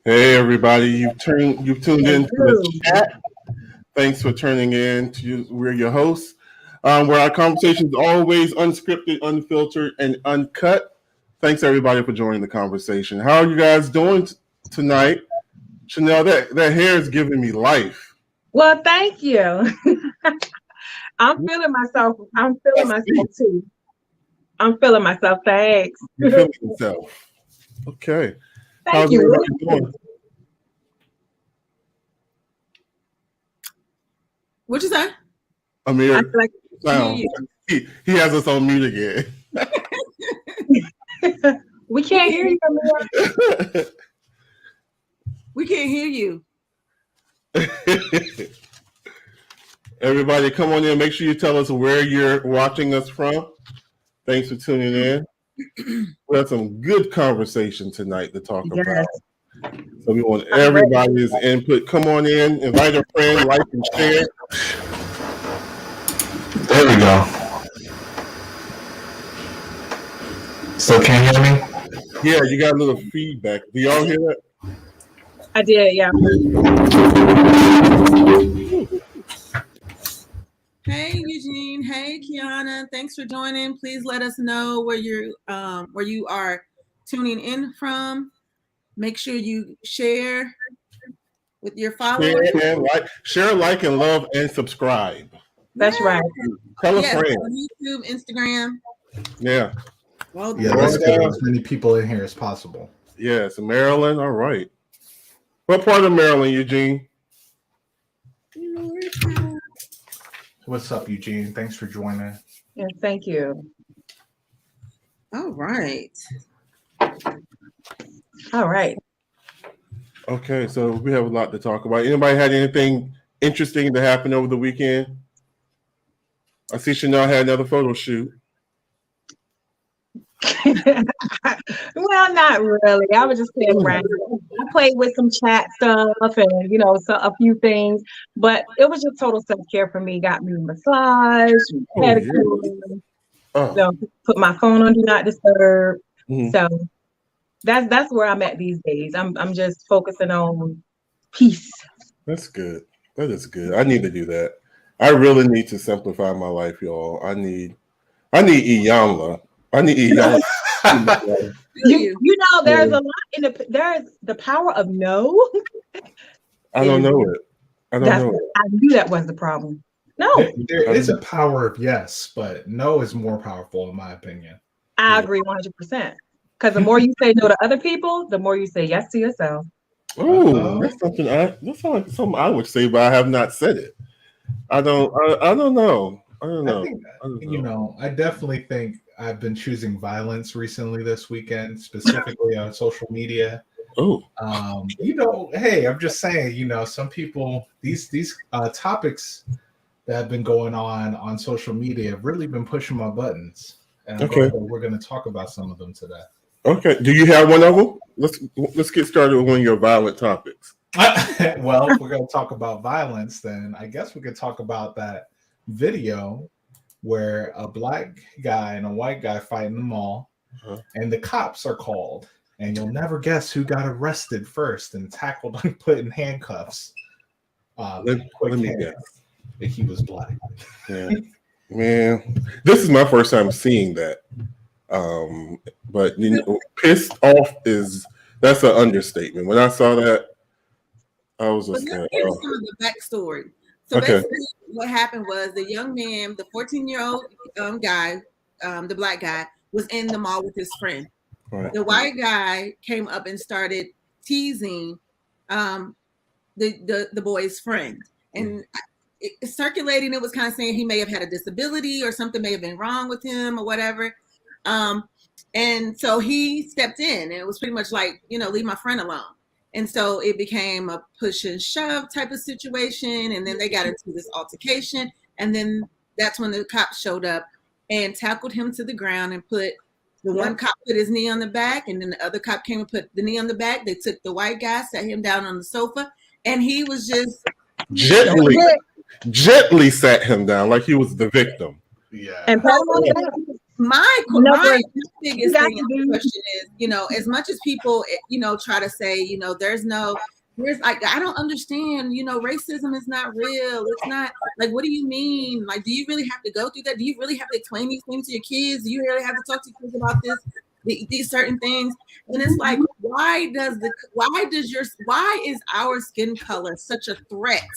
Hey everybody, you've tuned into the chat. Thanks for tuning in. We're your hosts, where our conversation is always unscripted, unfiltered, and uncut. Thanks everybody for joining the conversation. How are you guys doing tonight? Chanel, that hair is giving me life. Well, thank you. I'm feeling myself. I'm feeling myself too. I'm feeling myself. Thanks. You're feeling yourself. Okay. Thank you. Doing? What'd you say? Amir, he has us on mute again. We can't hear you, Amir. We can't hear you. Everybody, come on in. Make sure you tell us where you're watching us from. Thanks for tuning in. We had some good conversation tonight to talk about. So we want everybody's input. Come on in, invite a friend, like and share. There we go. So can you hear me? Yeah, you got a little feedback. Do y'all hear that? I did, yeah. Hey Eugene, hey Kiana, thanks for joining. Please let us know where you are tuning in from. Make sure you share with your followers. Share, like, and love, and subscribe. That's right. Tell a friend. On YouTube, Instagram. Yeah. Well, yeah, let's get as many people in here as possible. Yes, Maryland. All right. What part of Maryland, Eugene? What's up, Eugene? Thanks for joining. Yeah, thank you. All right. All right. Okay, so we have a lot to talk about. Anybody had anything interesting to happen over the weekend? I see Chanel had another photo shoot. Well, not really. I was just playing around. I played with some chat stuff and a few things, but it was just total self-care for me. Got me a massage, pedicure. Put my phone on do not disturb. Mm-hmm. So that's where I'm at these days. I'm just focusing on peace. That's good. That is good. I need to do that. I really need to simplify my life, y'all. I need Iyanla. I need Iyanla. There's a lot there's the power of no. I don't know it. I knew that was the problem. No. There is a power of yes, but no is more powerful in my opinion. I agree 100%. Because the more you say no to other people, the more you say yes to yourself. Oh, that's something I would say, but I have not said it. I don't know. I definitely think I've been choosing violence recently this weekend, specifically on social media. Oh, hey, I'm just saying, some people, these topics that have been going on social media have really been pushing my buttons. And we're going to talk about some of them today. Okay. Do you have one of them? Let's get started with one of your violent topics. Well, if we're going to talk about violence, then I guess we could talk about that video where a black guy and a white guy fight in the mall, and the cops are called, and you'll never guess who got arrested first and tackled and put in handcuffs. Let me guess. He was black. Yeah, man, this is my first time seeing that. But pissed off that's an understatement. When I saw that, I was just here's some of the backstory. So basically, what happened was the young man, the 14-year-old guy, the black guy, was in the mall with his friend. Right. The white guy came up and started teasing the boy's friend, and it circulating. It was kind of saying he may have had a disability or something may have been wrong with him or whatever. And so he stepped in, and it was pretty much like, leave my friend alone. And so it became a push and shove type of situation. And then they got into this altercation. And then that's when the cops showed up and tackled him to the ground and one cop put his knee on the back. And then the other cop came and put the knee on the back. They took the white guy, sat him down on the sofa. And he was just gently sat him down like he was the victim. Yeah. And my biggest got thing to in do- the question is, you know, as much as people, you know, try to say, you know, there's like, I don't understand, you know, racism is not real. It's not like, what do you mean? Like, do you really have to go through that? Do you really have to explain these things to your kids? Do you really have to talk to your kids about these certain things? And it's like, why is our skin color such a threat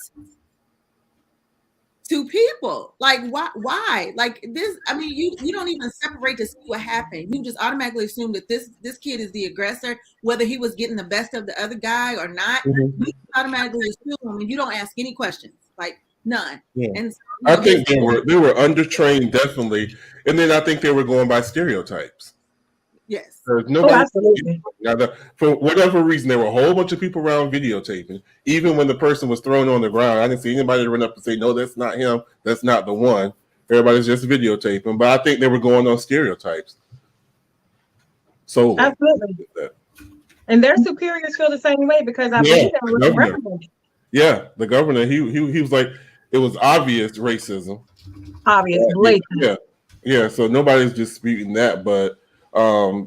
to people? Like, why? Like this, I mean, you don't even separate to see what happened. You just automatically assume that this kid is the aggressor, whether he was getting the best of the other guy or not. Mm-hmm. You automatically assume, and you don't ask any questions, like none. Yeah. And so, I think they were undertrained, definitely, and then I think they were going by stereotypes. yes. Nobody, absolutely. for whatever reason, there were a whole bunch of people around videotaping. Even when the person was thrown on the ground, I didn't see anybody run up and say, "No, that's not him. That's not the one." Everybody's just videotaping. But I think they were going on stereotypes. So Absolutely. And their superiors feel the same way because I believe they were represented. Yeah, the governor, he was like, it was obvious racism. Obvious, blatant. Yeah. So nobody's disputing that, but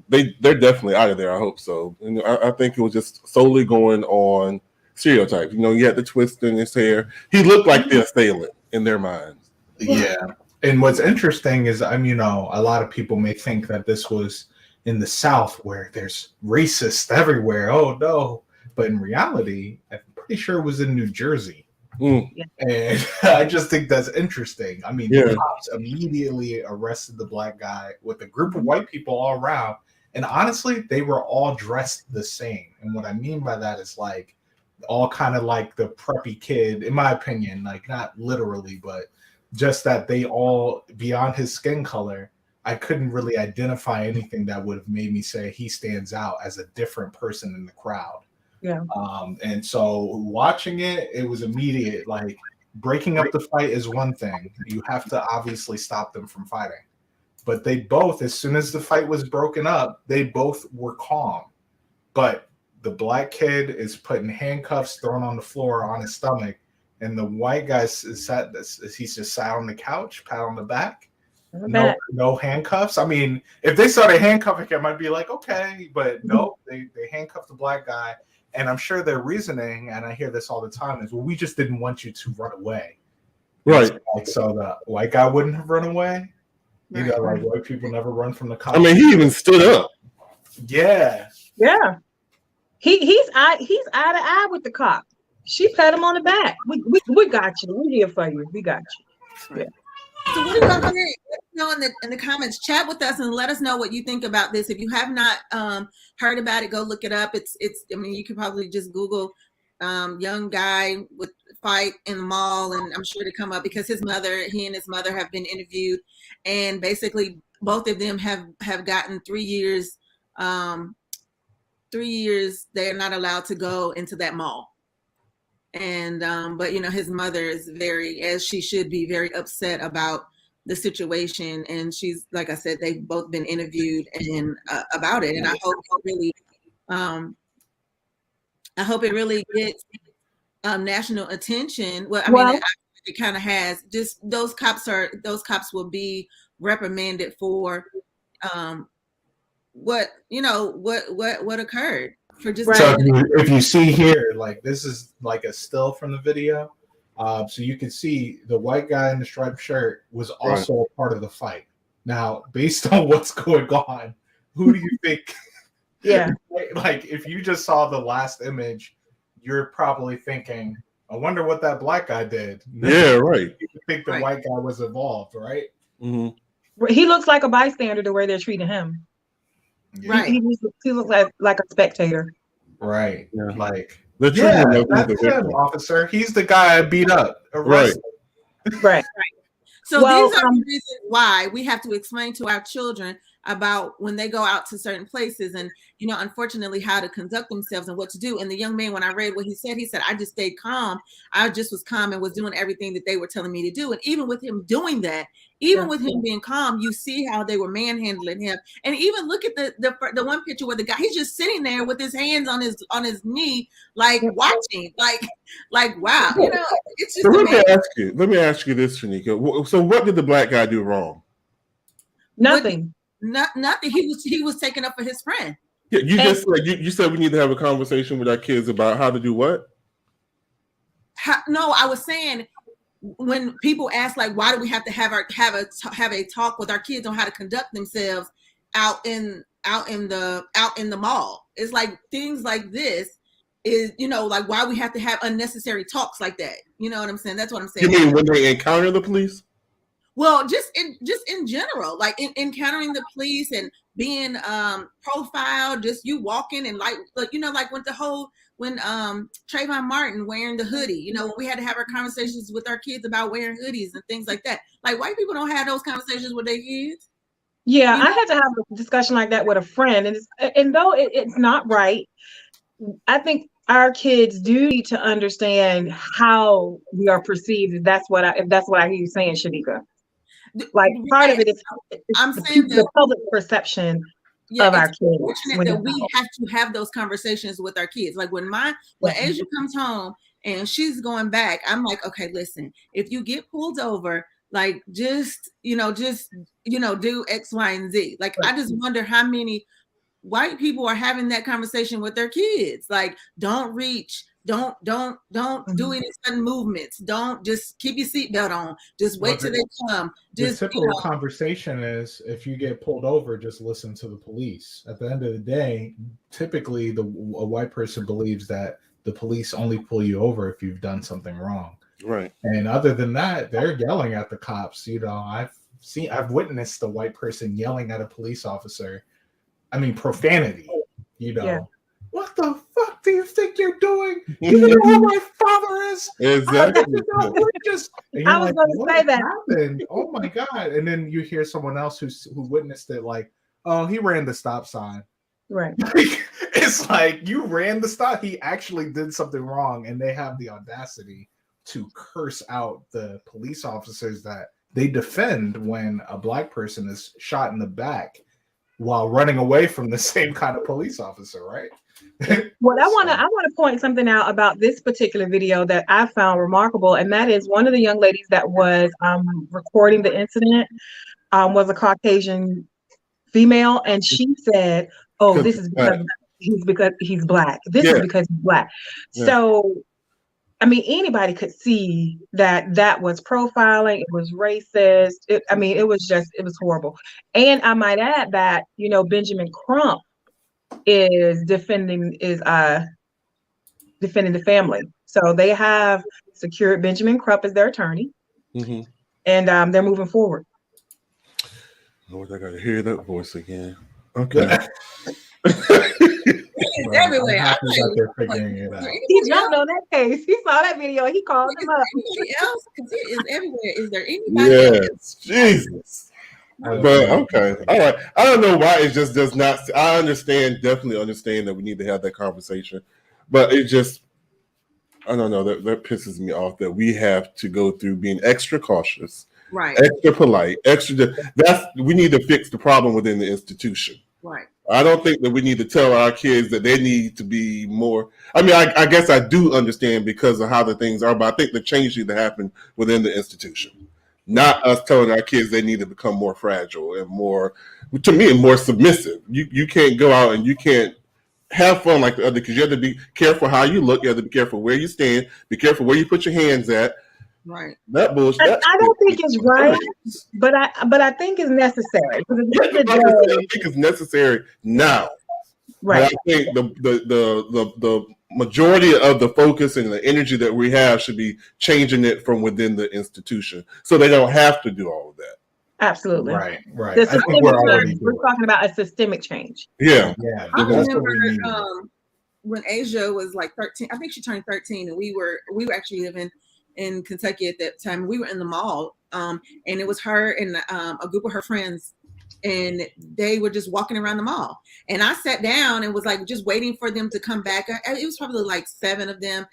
they're definitely out of there. I hope so. And I think it was just solely going on stereotypes. You know, he had the twist in his hair. He looked like the assailant in their minds. Yeah. And what's interesting is, you know, a lot of people may think that this was in the South where there's racists everywhere. Oh no. But in reality, I'm pretty sure it was in New Jersey. And I just think that's interesting. I mean, the cops immediately arrested the black guy with a group of white people all around. And honestly, they were all dressed the same. And what I mean by that is like all kind of like the preppy kid, in my opinion, like not literally, but just that they all, beyond his skin color, I couldn't really identify anything that would have made me say he stands out as a different person in the crowd. Yeah. And so watching it, it was immediate. Like breaking up the fight is one thing. You have to obviously stop them from fighting. But they both, as soon as the fight was broken up, they both were calm. But the black kid is putting handcuffs thrown on the floor on his stomach. And the white guy he's just sat on the couch, pat on the back. No handcuffs. I mean, if they started handcuffing him, I'd be like, okay. But no, they handcuffed the black guy. And I'm sure their reasoning, and I hear this all the time, is, well, we just didn't want you to run away. Right. So the white guy wouldn't have run away. You know, like white people never run from the cops. I mean, he even stood up. Yeah. Yeah. He's eye to eye with the cop. She pat him on the back. We got you. We're here for you. We got you. Yeah. So what do y'all think? Let us know in the comments. Chat with us and let us know what you think about this. If you have not heard about it, go look it up. It's. I mean, you could probably just Google young guy with fight in the mall, and I'm sure to come up because he and his mother have been interviewed, and basically both of them have gotten 3 years. 3 years they're not allowed to go into that mall. And but you know, his mother is as she should be, very upset about the situation, and she's, like I said, they've both been interviewed and about it, and I hope it really gets national attention. Well, I mean, it kind of has. Just those cops will be reprimanded for what occurred. For just So if you see here, like this is like a still from the video, so you can see the white guy in the striped shirt was also a part of the fight. Now, based on what's going on, who do you think? Yeah, like if you just saw the last image, you're probably thinking, I wonder what that black guy did. Yeah, right. You think the white guy was involved, right? Mm-hmm. He looks like a bystander the way they're treating him. Yeah. Right. He looks like a spectator. Right. Yeah. Like, that's him, officer. He's the guy I beat up. Arrested. Right. So these are the reasons why we have to explain to our children about when they go out to certain places and, you know, unfortunately how to conduct themselves and what to do. And the young man, when I read what he said, I just stayed calm. I just was calm and was doing everything that they were telling me to do. And even with him doing that, with him being calm, you see how they were manhandling him. And even look at the one picture where the guy, he's just sitting there with his hands on his knee, like watching, like wow, you know, it's just. So let me ask you this, Shanika. So what did the black guy do wrong? Nothing. Nothing. He was taking up for his friend. Yeah, you said we need to have a conversation with our kids about how to do what? No, I was saying when people ask like, why do we have to have a talk with our kids on how to conduct themselves out in the mall? It's like things like this is, like why we have to have unnecessary talks like that. You know what I'm saying? That's what I'm saying. You mean when they encounter the police? Well, just in general, like encountering the police and being profiled, just you walking and like when Trayvon Martin wearing the hoodie, when we had to have our conversations with our kids about wearing hoodies and things like that. Like white people don't have those conversations with their kids. Yeah, I had to have a discussion like that with a friend, and though it's not right, I think our kids do need to understand how we are perceived. If that's what I hear you saying, Shavika. Like part of it is the public perception of our kids. That we have to have those conversations with our kids. Like when Asia comes home and she's going back, I'm like, okay, listen, if you get pulled over, like just do X, Y, and Z. Like I just wonder how many white people are having that conversation with their kids. Like, don't reach. Don't do any sudden movements. Don't just keep your seatbelt on. Just wait till they come. Just the typical conversation is if you get pulled over, just listen to the police. At the end of the day, typically a white person believes that the police only pull you over if you've done something wrong. Right. And other than that, they're yelling at the cops. I've witnessed the white person yelling at a police officer. I mean, profanity, Yeah. What the fuck do you think you're doing? You know who my father is? Exactly. I was going to say that. Happened? Oh my God. And then you hear someone else who witnessed it like, oh, he ran the stop sign. Right. It's like you ran the stop. He actually did something wrong. And they have the audacity to curse out the police officers that they defend when a black person is shot in the back while running away from the same kind of police officer, right? Well, I want to point something out about this particular video that I found remarkable, and that is one of the young ladies that was recording the incident was a Caucasian female, and she said, "Oh, this is because he's black. This is because he's black." Yeah. So, I mean, anybody could see that was profiling. It was racist. It was horrible. And I might add that Benjamin Crump is defending the family. So they have secured Benjamin Crump as their attorney, and they're moving forward. Lord, I gotta hear that voice again. Okay. It's everywhere. He jumped on that case. He saw that video. He called him up. Anybody else? Because it is everywhere. Is there anybody else? Jesus. But okay, all right. I don't know why it just does not. I definitely understand that we need to have that conversation, but it just, I don't know, that pisses me off that we have to go through being extra cautious, right? Extra polite, we need to fix the problem within the institution, right? I don't think that we need to tell our kids that they need to be more. I mean, I guess I do understand because of how the things are, but I think the change needs to happen within the institution. Not us telling our kids they need to become more fragile and more submissive. You can't go out and you can't have fun like the other kids. You have to be careful how you look. You have to be careful where you stand. Be careful where you put your hands at. Right. That bullshit. I don't think it's right, but I think it's necessary. I think it's necessary now. Right. But I think the majority of the focus and the energy that we have should be changing it from within the institution, so they don't have to do all of that. Absolutely. Right. We're talking about a systemic change. Yeah. I remember when Asia was like 13. I think she turned 13, and we were actually living in Kentucky at that time. We were in the mall, and it was her and a group of her friends, and they were just walking around the mall. And I sat down and was like just waiting for them to come back. It was probably like 7 of them.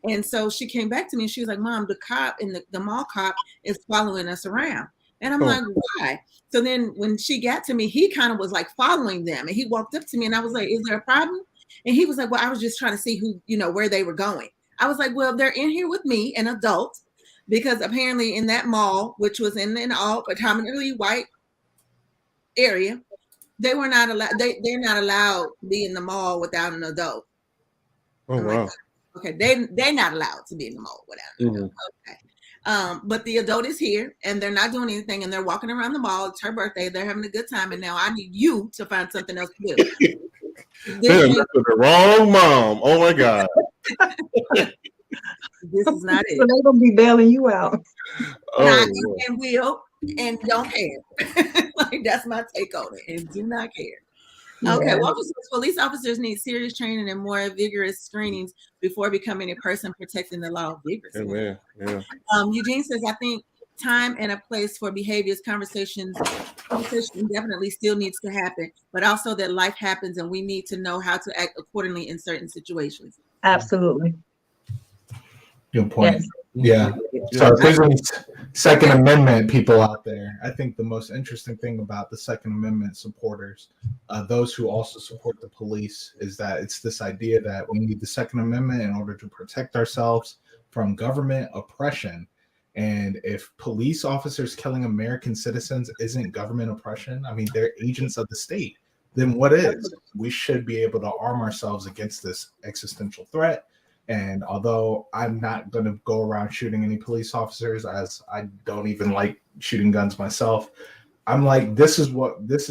And so she came back to me and she was like, "Mom, the cop and the mall cop is following us around." And I'm like, "Why?" So then when she got to me, he kind of was like following them, and he walked up to me and I was like, "Is there a problem?" And he was like, "Well, I was just trying to see who, where they were going." I was like, "Well, they're in here with me, an adult, because apparently in that mall, which was in an all predominantly white area, they were not allowed. They're not allowed to be in the mall without an adult. Oh wow. Okay, they're not allowed to be in the mall without an adult. Okay. But the adult is here and they're not doing anything and they're walking around the mall. It's her birthday. They're having a good time. And now I need you to find something else to do. Damn, that's the wrong mom. Oh my God. This is not it. So they're going to be bailing you out. And will and don't care. Like that's my take on it. And do not care. Okay, well, police officers need serious training and more vigorous screenings before becoming a person protecting the law vigorously. Yeah. Eugene says, I think time and a place for behaviors, conversation definitely still needs to happen, but also that life happens and we need to know how to act accordingly in certain situations. Absolutely. Good point. Yes. Yeah. So if there's any Second Amendment people out there, I think the most interesting thing about the Second Amendment supporters, those who also support the police, is that it's this idea that we need the Second Amendment in order to protect ourselves from government oppression. And if police officers killing American citizens isn't government oppression, I mean, they're agents of the state, then what is? We should be able to arm ourselves against this existential threat. And although I'm not going to go around shooting any police officers, as I don't even like shooting guns myself, I'm like, this is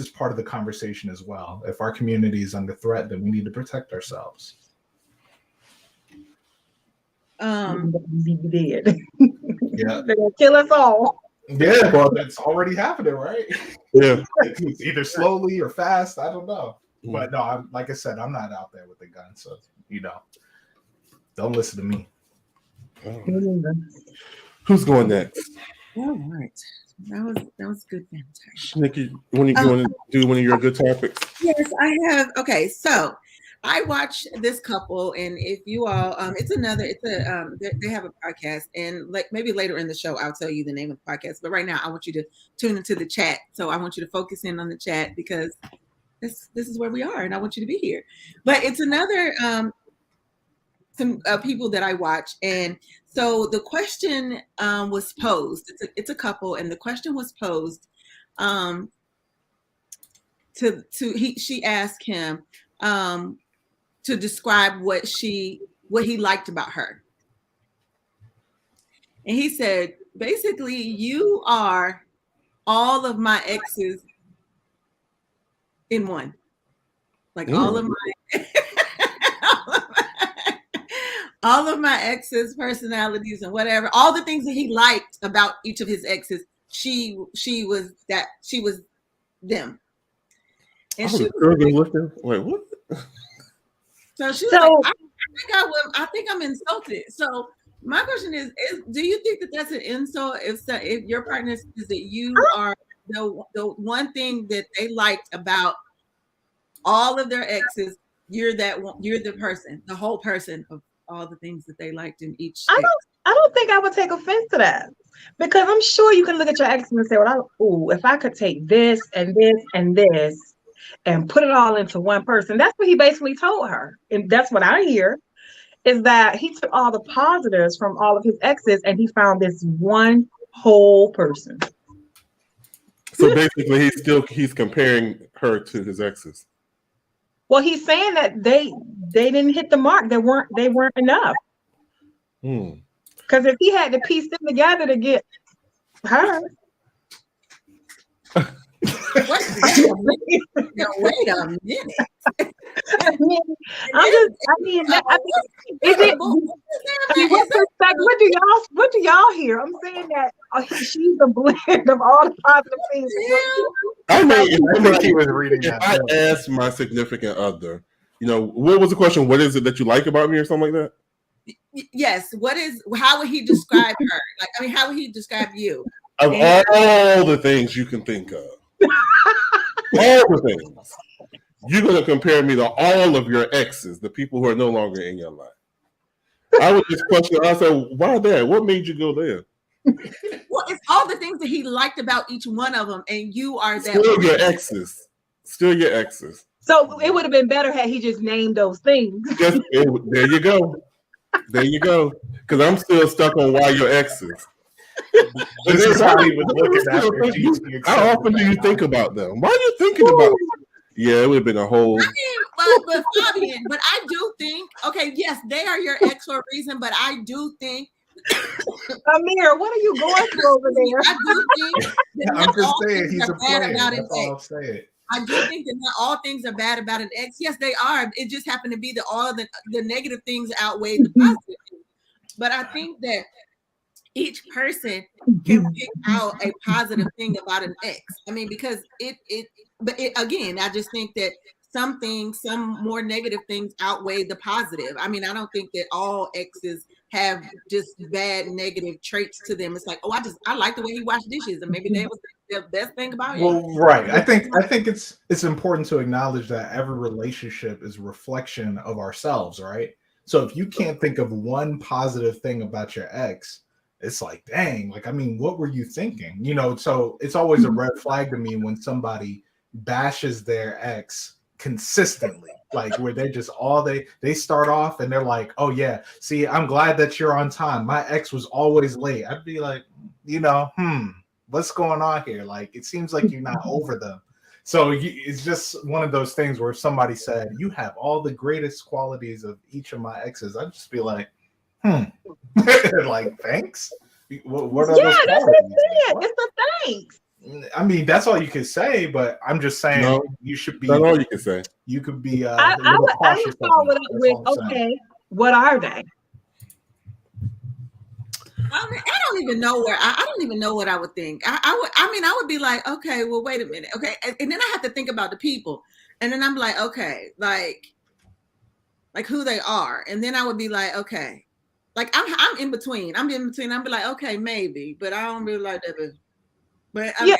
part of the conversation as well. If our community is under threat, then we need to protect ourselves. Be dead. Yeah. They're going to kill us all. Yeah, well, that's already happening, right? Yeah. It's either slowly or fast. I don't know. But no, like I said, I'm not out there with a gun. So, don't listen to me. Who's going next? All right. That was good. Nikki, you want to do one of your good topics? Yes, I have. Okay, so I watched this couple, and if you all, they have a podcast, and like maybe later in the show, I'll tell you the name of the podcast. But right now, I want you to tune into the chat. So I want you to focus in on the chat because this is where we are, and I want you to be here. But it's another some people that I watch, and so the question was posed. It's a couple, and the question was posed she asked him to describe what he liked about her, and he said, basically, you are all of my exes in one, like all of my exes' personalities and whatever, all the things that he liked about each of his exes, she was them. And she was with them. Wait, what? So she was like, I think I'm insulted. So my question is do you think that that's an insult if your partner says that you are the one thing that they liked about all of their exes, you're the person, the whole person of all the things that they liked in each. I don't think I would take offense to that, because I'm sure you can look at your ex and say, well, if I could take this and this and this and put it all into one person. That's what he basically told her. And that's what I hear, is that he took all the positives from all of his exes and he found this one whole person. So basically he's comparing her to his exes. Well, he's saying that they didn't hit the mark. They weren't enough. Because if he had to piece them together to get her. Wait a minute. What do y'all hear? I'm saying that she's a blend of all the positive things. I think he was reading that. I asked my significant other, what was the question? What is it that you like about me, or something like that? Yes. How would he describe her? How would he describe you? Of all the things you can think of. All the things. You're going to compare me to all of your exes, the people who are no longer in your life. I would just question, I said, why that? What made you go there? Well, it's all the things that he liked about each one of them, and you are that. Still your exes. Still your exes. So it would have been better had he just named those things. There you go. There you go. Because I'm still stuck on why your exes. This is how he was looking at her. How often do you think about them? Why are you thinking about them? Yeah, it would have been a whole. I mean, but Fabian, but I do think, okay, yes, they are your ex for a reason, but I do think. Amir, what are you going through over there? I do think. I'm just saying he's a player. That's all I'm saying. I do think that not all things are bad about an ex. Yes, they are. It just happened to be that all the negative things outweigh the positive things. But I think that each person can pick out a positive thing about an ex. I mean, because again, I just think that some more negative things outweigh the positive. I mean, I don't think that all exes have just bad negative traits to them. It's like, oh, I like the way he washed dishes, and maybe that was the best thing about him. Well, right. I think it's important to acknowledge that every relationship is a reflection of ourselves, right? So if you can't think of one positive thing about your ex, it's like, dang, like, I mean, what were you thinking? You know, so it's always a red flag to me when somebody bashes their ex consistently, like where they just they start off and they're like, oh yeah, see, I'm glad that you're on time. My ex was always late. I'd be like, you know, what's going on here? Like, it seems like you're not over them. So it's just one of those things where if somebody said, you have all the greatest qualities of each of my exes, I'd just be like, like, thanks. What are those qualities? It's a thanks. I mean, that's all you can say, but I'm just saying you should be. That's all you can say. You could be. I would follow it up with, okay, what are they? I don't even know where. I don't even know what I would think. I would be like, okay, well, wait a minute, okay, and then I have to think about the people, and then I'm like, okay, like who they are, and then I would be like, okay, like I'm in between. I'm in between. I'd be like, okay, maybe, but I don't really like that. But okay,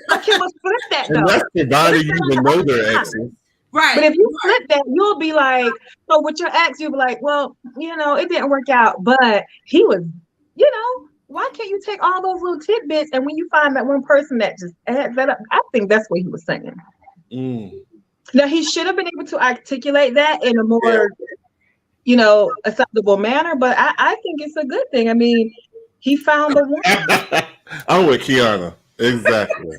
let's flip that though. Unless provided you even know their exes. Right. But if you flip that, you'll be like, so with your ex, you'll be like, well, you know, it didn't work out, but he was, you know, why can't you take all those little tidbits? And when you find that one person that just adds that up, I think that's what he was saying. Now, he should have been able to articulate that in a more, you know, acceptable manner, but I think it's a good thing. I mean, he found the one. I'm with Kiana. Exactly.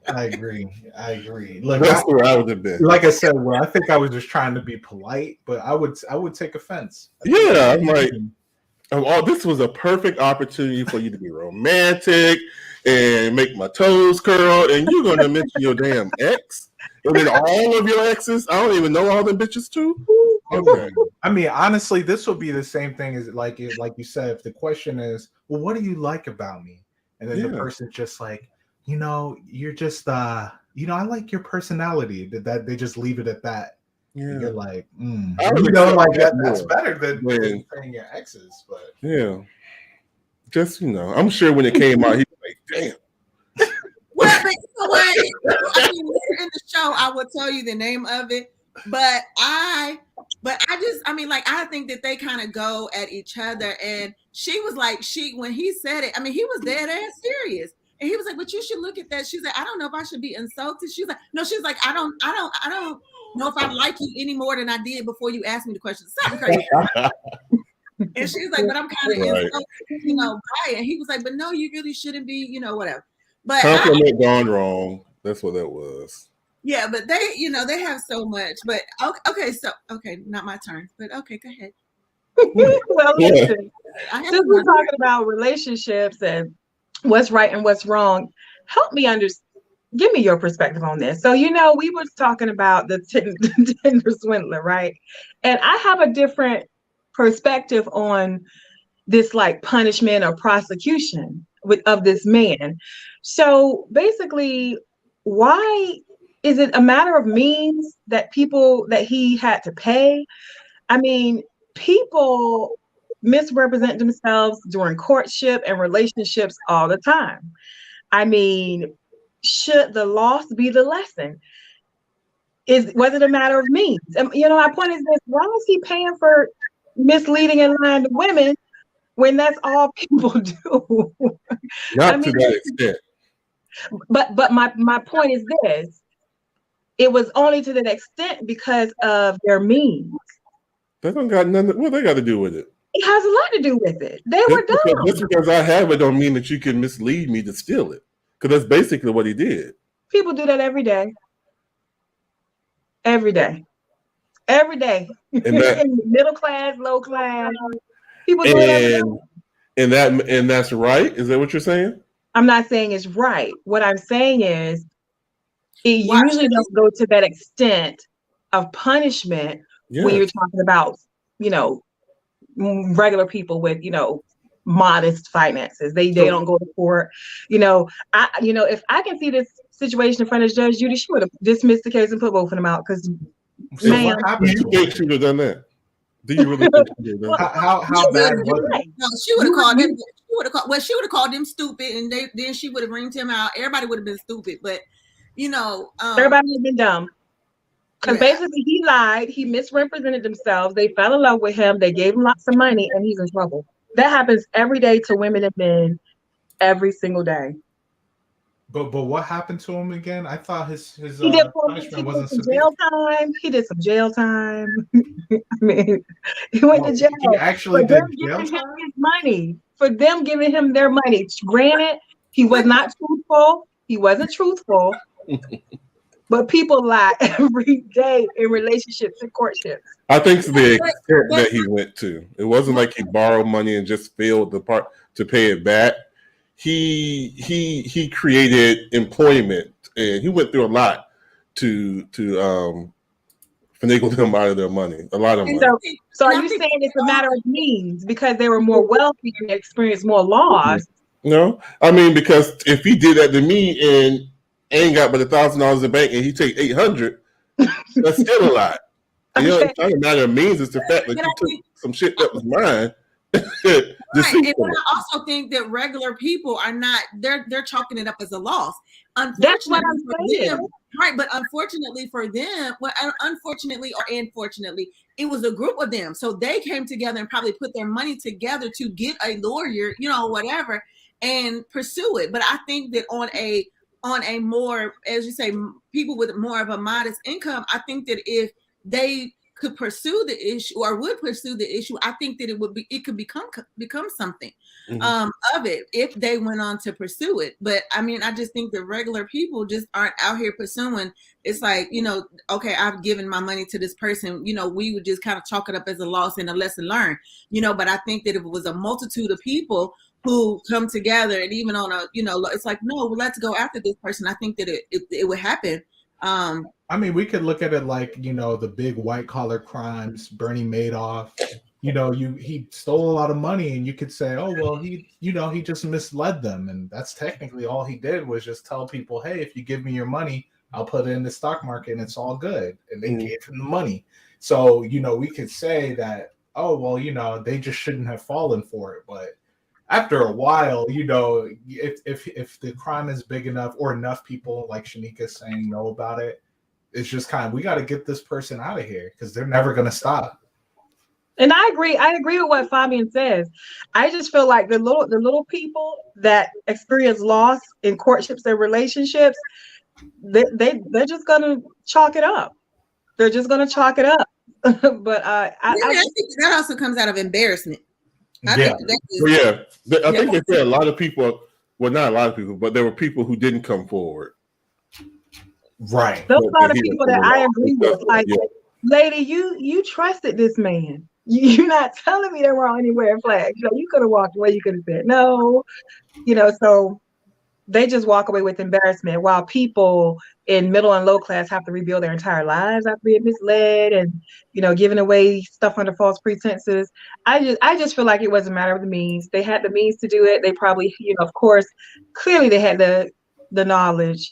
I agree. Look, that's where I would have been. Like I said, well, I think I was just trying to be polite, but I would take offense. Yeah, I'm like, oh, this was a perfect opportunity for you to be romantic and make my toes curl, and you're gonna mention your damn ex, and then all of your exes. I don't even know all the bitches too. Okay. I mean, honestly, this will be the same thing as like you said. If the question is, well, what do you like about me? And then the person's just like, you know, you're just, you know, I like your personality. That they just leave it at that. Yeah. You're like, you know, like that's better than saying your exes. But yeah, just, you know, I'm sure when it came out, he was like, damn. Well, but you know what? I mean, later in the show, I will tell you the name of it. But I think that they kind of go at each other. And she was like, when he said it, I mean, he was dead ass serious. And he was like, but you should look at that. She's like, I don't know if I should be insulted. She's like, no, she's like, I don't know if I like you any more than I did before you asked me the question. Something crazy. And she's like, but I'm kind of insulted, you know, right? And he was like, but no, you really shouldn't be, you know, whatever. But compliment gone wrong. That's what that was. Yeah, but they, you know, they have so much. But okay, not my turn. But okay, go ahead. Well, listen, since we're talking about relationships and what's right and what's wrong, help me understand. Give me your perspective on this. So, you know, we were talking about the Tinder swindler, right? And I have a different perspective on this, like, punishment or prosecution of this man. So basically, why is it a matter of means that he had to pay? I mean, people misrepresent themselves during courtship and relationships all the time. I mean, should the loss be the lesson? Was it a matter of means? You know, my point is this: why is he paying for misleading and lying to women when that's all people do? Not to that extent. But my point is this: it was only to that extent because of their means. They don't got nothing. What they got to do with it? It has a lot to do with it. They were dumb. Just because I have it don't mean that you can mislead me to steal it. Because that's basically what he did. People do that every day. Every day. Every day. Middle class, low class. People do it every day. And that's right? Is that what you're saying? I'm not saying it's right. What I'm saying is it usually don't go to that extent of punishment when you're talking about, regular people with, modest finances. They don't go to court. If I can see this situation in front of Judge Judy, she would have dismissed the case and put both of them out. Because, man, do you think she would have done that? Do you really think she would have done that? How bad was it? No, she would have called him. She would have called him stupid, and then she would have ringed him out. Everybody would have been stupid, but everybody would have been dumb. Because basically he lied, he misrepresented themselves, they fell in love with him, they gave him lots of money, and he's in trouble. That happens every day to women and men, every single day. But what happened to him again? I thought his punishment wasn't severe. Jail time. He did some jail time. I mean, he went to jail. He actually did jail time? Him his money. For them giving him their money. Granted, he was not truthful. He wasn't truthful. But people lie every day in relationships and courtships. I think it's the extent that he went to. It wasn't like he borrowed money and just failed the part to pay it back. He created employment, and he went through a lot to finagle them out of their money, a lot of money. So are you saying it's a matter of means because they were more wealthy and experienced more loss? No, I mean, because if he did that to me and ain't got but $1,000 in the bank and he take 800, that's still a lot. Okay. It's not a matter of means, it's the fact that you took some shit that was mine. Right. And I also think that regular people are not, they're chalking it up as a loss. That's what I'm saying. Right, but unfortunately for them, unfortunately or unfortunately, it was a group of them. So they came together and probably put their money together to get a lawyer, whatever, and pursue it. But I think that on a more, as you say, people with more of a modest income, I think that if they could pursue the issue or would pursue the issue, I think that it could become something of it if they went on to pursue it. But I mean, I just think that regular people just aren't out here pursuing. It's like, okay, I've given my money to this person, we would just kind of chalk it up as a loss and a lesson learned, but I think that if it was a multitude of people who come together and even on a, it's like, no, well, let's go after this person. I think that it would happen. I mean, we could look at it like, the big white collar crimes, Bernie Madoff, he stole a lot of money and you could say, oh, well, he just misled them. And that's technically all he did was just tell people, hey, if you give me your money, I'll put it in the stock market and it's all good. And they gave him the money. So, we could say that, oh, well, they just shouldn't have fallen for it. But after a while, if the crime is big enough or enough people, like Shanika's saying, know about it, it's just kind of, we got to get this person out of here because they're never going to stop. And I agree with what Fabian says. I just feel like the little people that experience loss in courtships and relationships, they're just going to chalk it up. They're just going to chalk it up. But I think that also comes out of embarrassment. I think they said a lot of people, well, not a lot of people, but there were people who didn't come forward. Right. Those are the people that I agree with. Like, lady, you trusted this man. You're not telling me there weren't any red flags. You could have walked away. You could have said no. So they just walk away with embarrassment while people in middle and low class have to rebuild their entire lives after being misled and, giving away stuff under false pretenses. I just feel like it was a matter of the means. They had the means to do it. They probably, of course, clearly they had the knowledge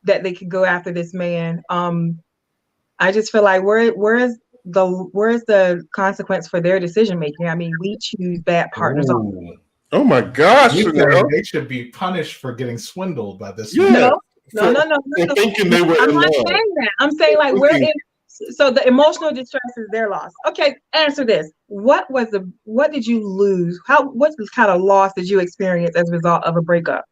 that they could go after this man. I just feel like where's the consequence for their decision making? I mean, we choose bad partners. Oh my gosh! They should be punished for getting swindled by this. Yeah. No. Thinking they were. I'm not saying that. I'm saying like so the emotional distress is their loss. Okay, answer this. What did you lose? What kind of loss did you experience as a result of a breakup?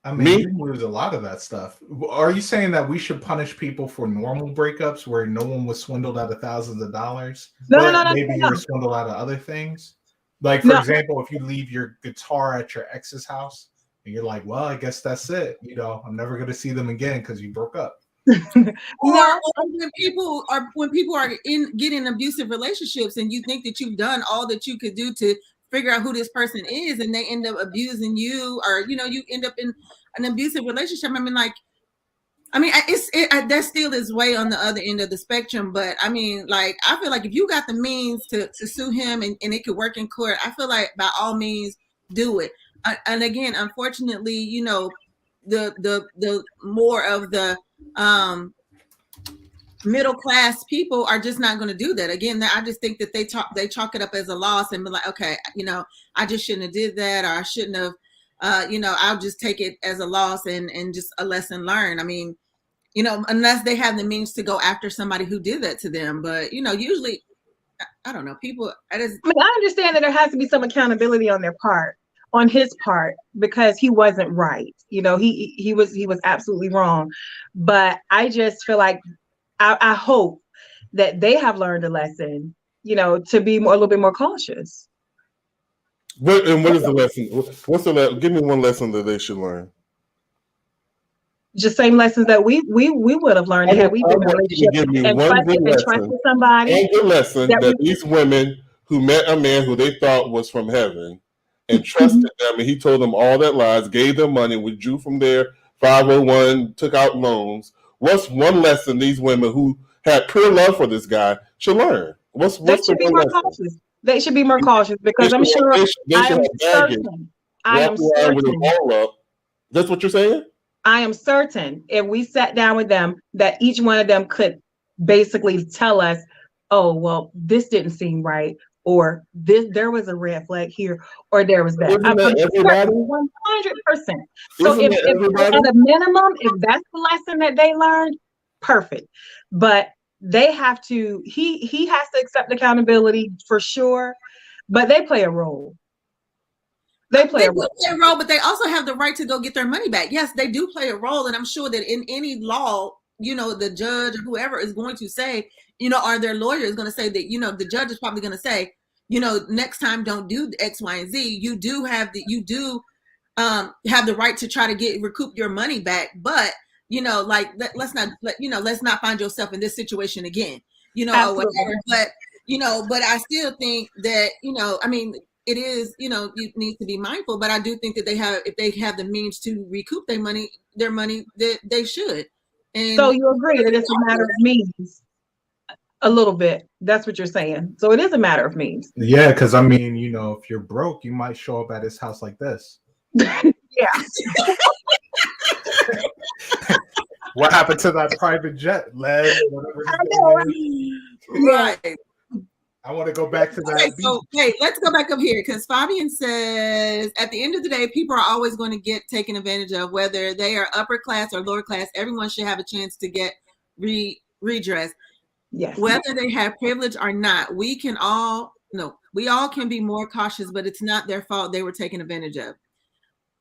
I mean, you lose a lot of that stuff. Are you saying that we should punish people for normal breakups where no one was swindled out of thousands of dollars? No, maybe you were swindled out of other things. Like, for example, if you leave your guitar at your ex's house and you're like, well, I guess that's it. You know, I'm never going to see them again because you broke up. Or when people are getting abusive relationships and you think that you've done all that you could do to figure out who this person is, and they end up abusing you, or you end up in an abusive relationship. That still is way on the other end of the spectrum. But I mean, like, I feel like if you got the means to sue him and it could work in court, I feel like by all means do it. And again, unfortunately, the more of the middle class people are just not going to do that. Again, I just think that they chalk it up as a loss and be like, okay, I just shouldn't have did that, or I shouldn't have, I'll just take it as a loss and just a lesson learned. I mean, unless they have the means to go after somebody who did that to them. But usually, I don't know, people. I understand that there has to be some accountability on his part, because he wasn't right. He was absolutely wrong. But I just feel like I hope that they have learned a lesson, to be a little bit more cautious. What is the lesson? What's the lesson? Give me one lesson that they should learn. Just same lessons that we would have learned had we been in a relationship and trusted somebody. One good lesson that these women who met a man who they thought was from heaven and trusted them, and he told them all that lies, gave them money, withdrew from their 501, took out loans. What's one lesson these women who had pure love for this guy should learn? What's the one lesson? Cautious. They should be more cautious, because I'm sure I am certain. That's what you're saying? I am certain if we sat down with them that each one of them could basically tell us, oh, well, this didn't seem right, or there was a red flag here, or there was that. I'm 100%. So if at a minimum, if that's the lesson that they learned, perfect. But they have to, he has to accept accountability for sure, but they play a role. They play a role, but they also have the right to go get their money back. Yes, they do play a role, and I'm sure that in any law, the judge or whoever is going to say, or their lawyer is going to say that, the judge is probably going to say, next time don't do X, Y, and Z. You do have the right to try to recoup your money back, but let's not find yourself in this situation again, or whatever. But but I still think that it is, you need to be mindful, but I do think that if they have the means to recoup their money, they should. And so you agree that it's a matter of means a little bit. That's what you're saying. So it is a matter of means. Yeah, because if you're broke, you might show up at his house like this. Yeah. What happened to that private jet, Led? I know. Right. I want to go back to that. So, let's go back up here, because Fabian says, at the end of the day, people are always going to get taken advantage of, whether they are upper class or lower class. Everyone should have a chance to get redress. Yes. Whether they have privilege or not, we all can be more cautious, but it's not their fault they were taken advantage of.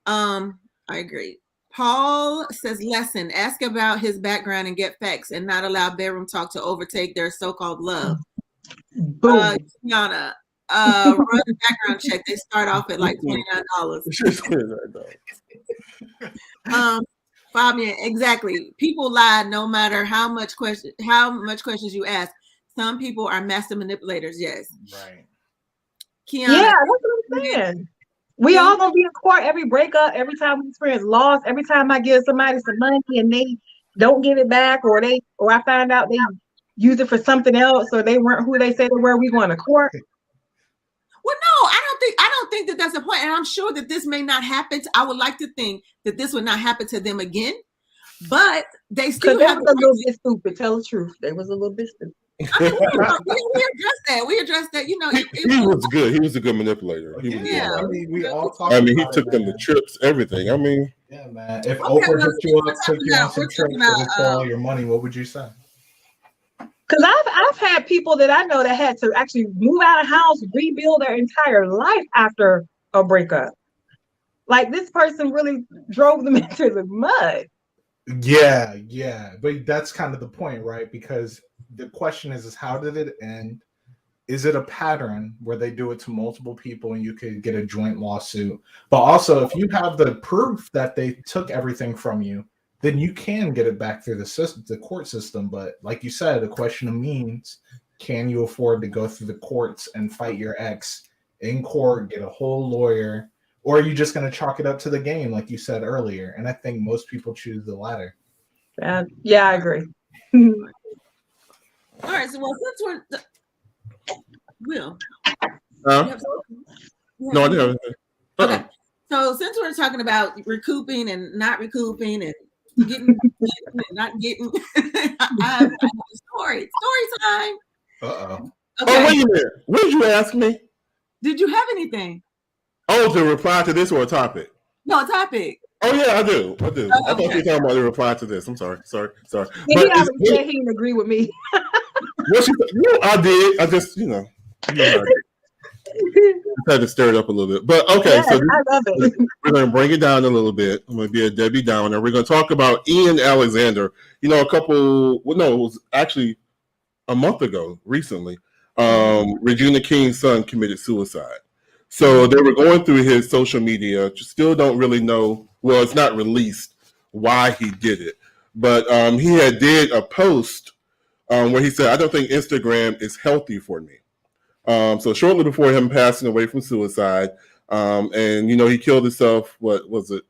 I agree. Paul says, lesson, ask about his background and get facts, and not allow bedroom talk to overtake their so-called love. Boom. Kiana, run the background check. They start off at like $29. Fabian, exactly. People lie no matter how much questions you ask. Some people are master manipulators. Yes. Right. Kiana, yeah, that's what I'm saying. We all gonna be in court every breakup, every time we experience loss, every time I give somebody some money and they don't give it back, or I find out they use it for something else, or they weren't who they say they were, we going to court. Well, no, I don't think that that's the point. And I'm sure that this may not happen. I would like to think that this would not happen to them again, but they still have a little bit stupid. Tell the truth. They was a little bit stupid. We addressed that. He was good. He was a good manipulator. He was good. We all talk. He took them to trips, everything. Yeah, man. If Oprah hit you up, took you on some trips, and stole all your money, what would you say? Because I've had people that I know that had to actually move out of house, rebuild their entire life after a breakup. Like this person really drove them into the mud. Yeah. But that's kind of the point, right? Because the question is how did it end? Is it a pattern where they do it to multiple people and you could get a joint lawsuit? But also, if you have the proof that they took everything from you, then you can get it back through the court system. But like you said, the question of means, can you afford to go through the courts and fight your ex in court, get a whole lawyer, or are you just going to chalk it up to the game, like you said earlier? And I think most people choose the latter. Yeah, I agree. All right, so since we're Will. No, I didn't have anything. Okay. So since we're talking about recouping and not recouping and getting and not getting, I have a story. Story time. Uh-oh. Okay. Oh, wait a minute. What did you ask me? Did you have anything? Oh, to reply to this or a topic? No, a topic. Oh yeah, I do. Oh, I thought you were talking about the reply to this. I'm sorry. Yeah, he already said he didn't agree with me. I did. I just, you know had to stir it up a little bit. But okay, Yes, so I love it. we're going to bring it down a little bit. I'm going to be a Debbie Downer. We're going to talk about Ian Alexander. You know, it was actually a month ago, recently. Regina King's son committed suicide. So they were going through his social media. Still don't really know. Well, it's not released why he did it, but he had did a post where he said, "I don't think Instagram is healthy for me." So shortly before him passing away from suicide, and you know, he killed himself. What was it?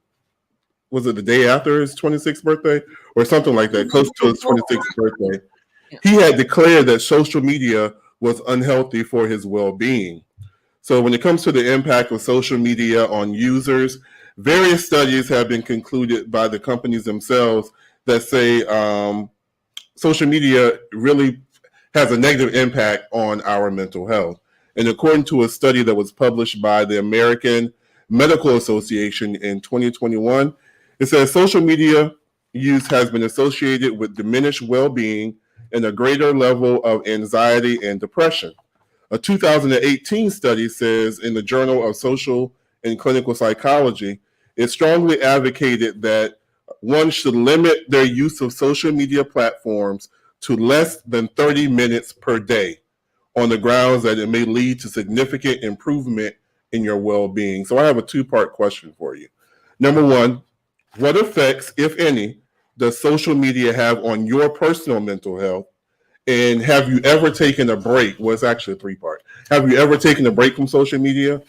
Was it the day after his 26th birthday or something like that? Close to his 26th birthday, he had declared that social media was unhealthy for his well-being. So when it comes to the impact of social media on users, various studies have been concluded by the companies themselves that say social media really has a negative impact on our mental health. And according to a study that was published by the American Medical Association in 2021, it says social media use has been associated with diminished well-being and a greater level of anxiety and depression. A 2018 study says in the Journal of Social and Clinical Psychology, it strongly advocated that one should limit their use of social media platforms to less than 30 minutes per day on the grounds that it may lead to significant improvement in your well-being. So I have a two-part question for you. Number one, what effects, if any, does social media have on your personal mental health? And have you ever taken a break? Well, it's actually a three-part. Have you ever taken a break from social media?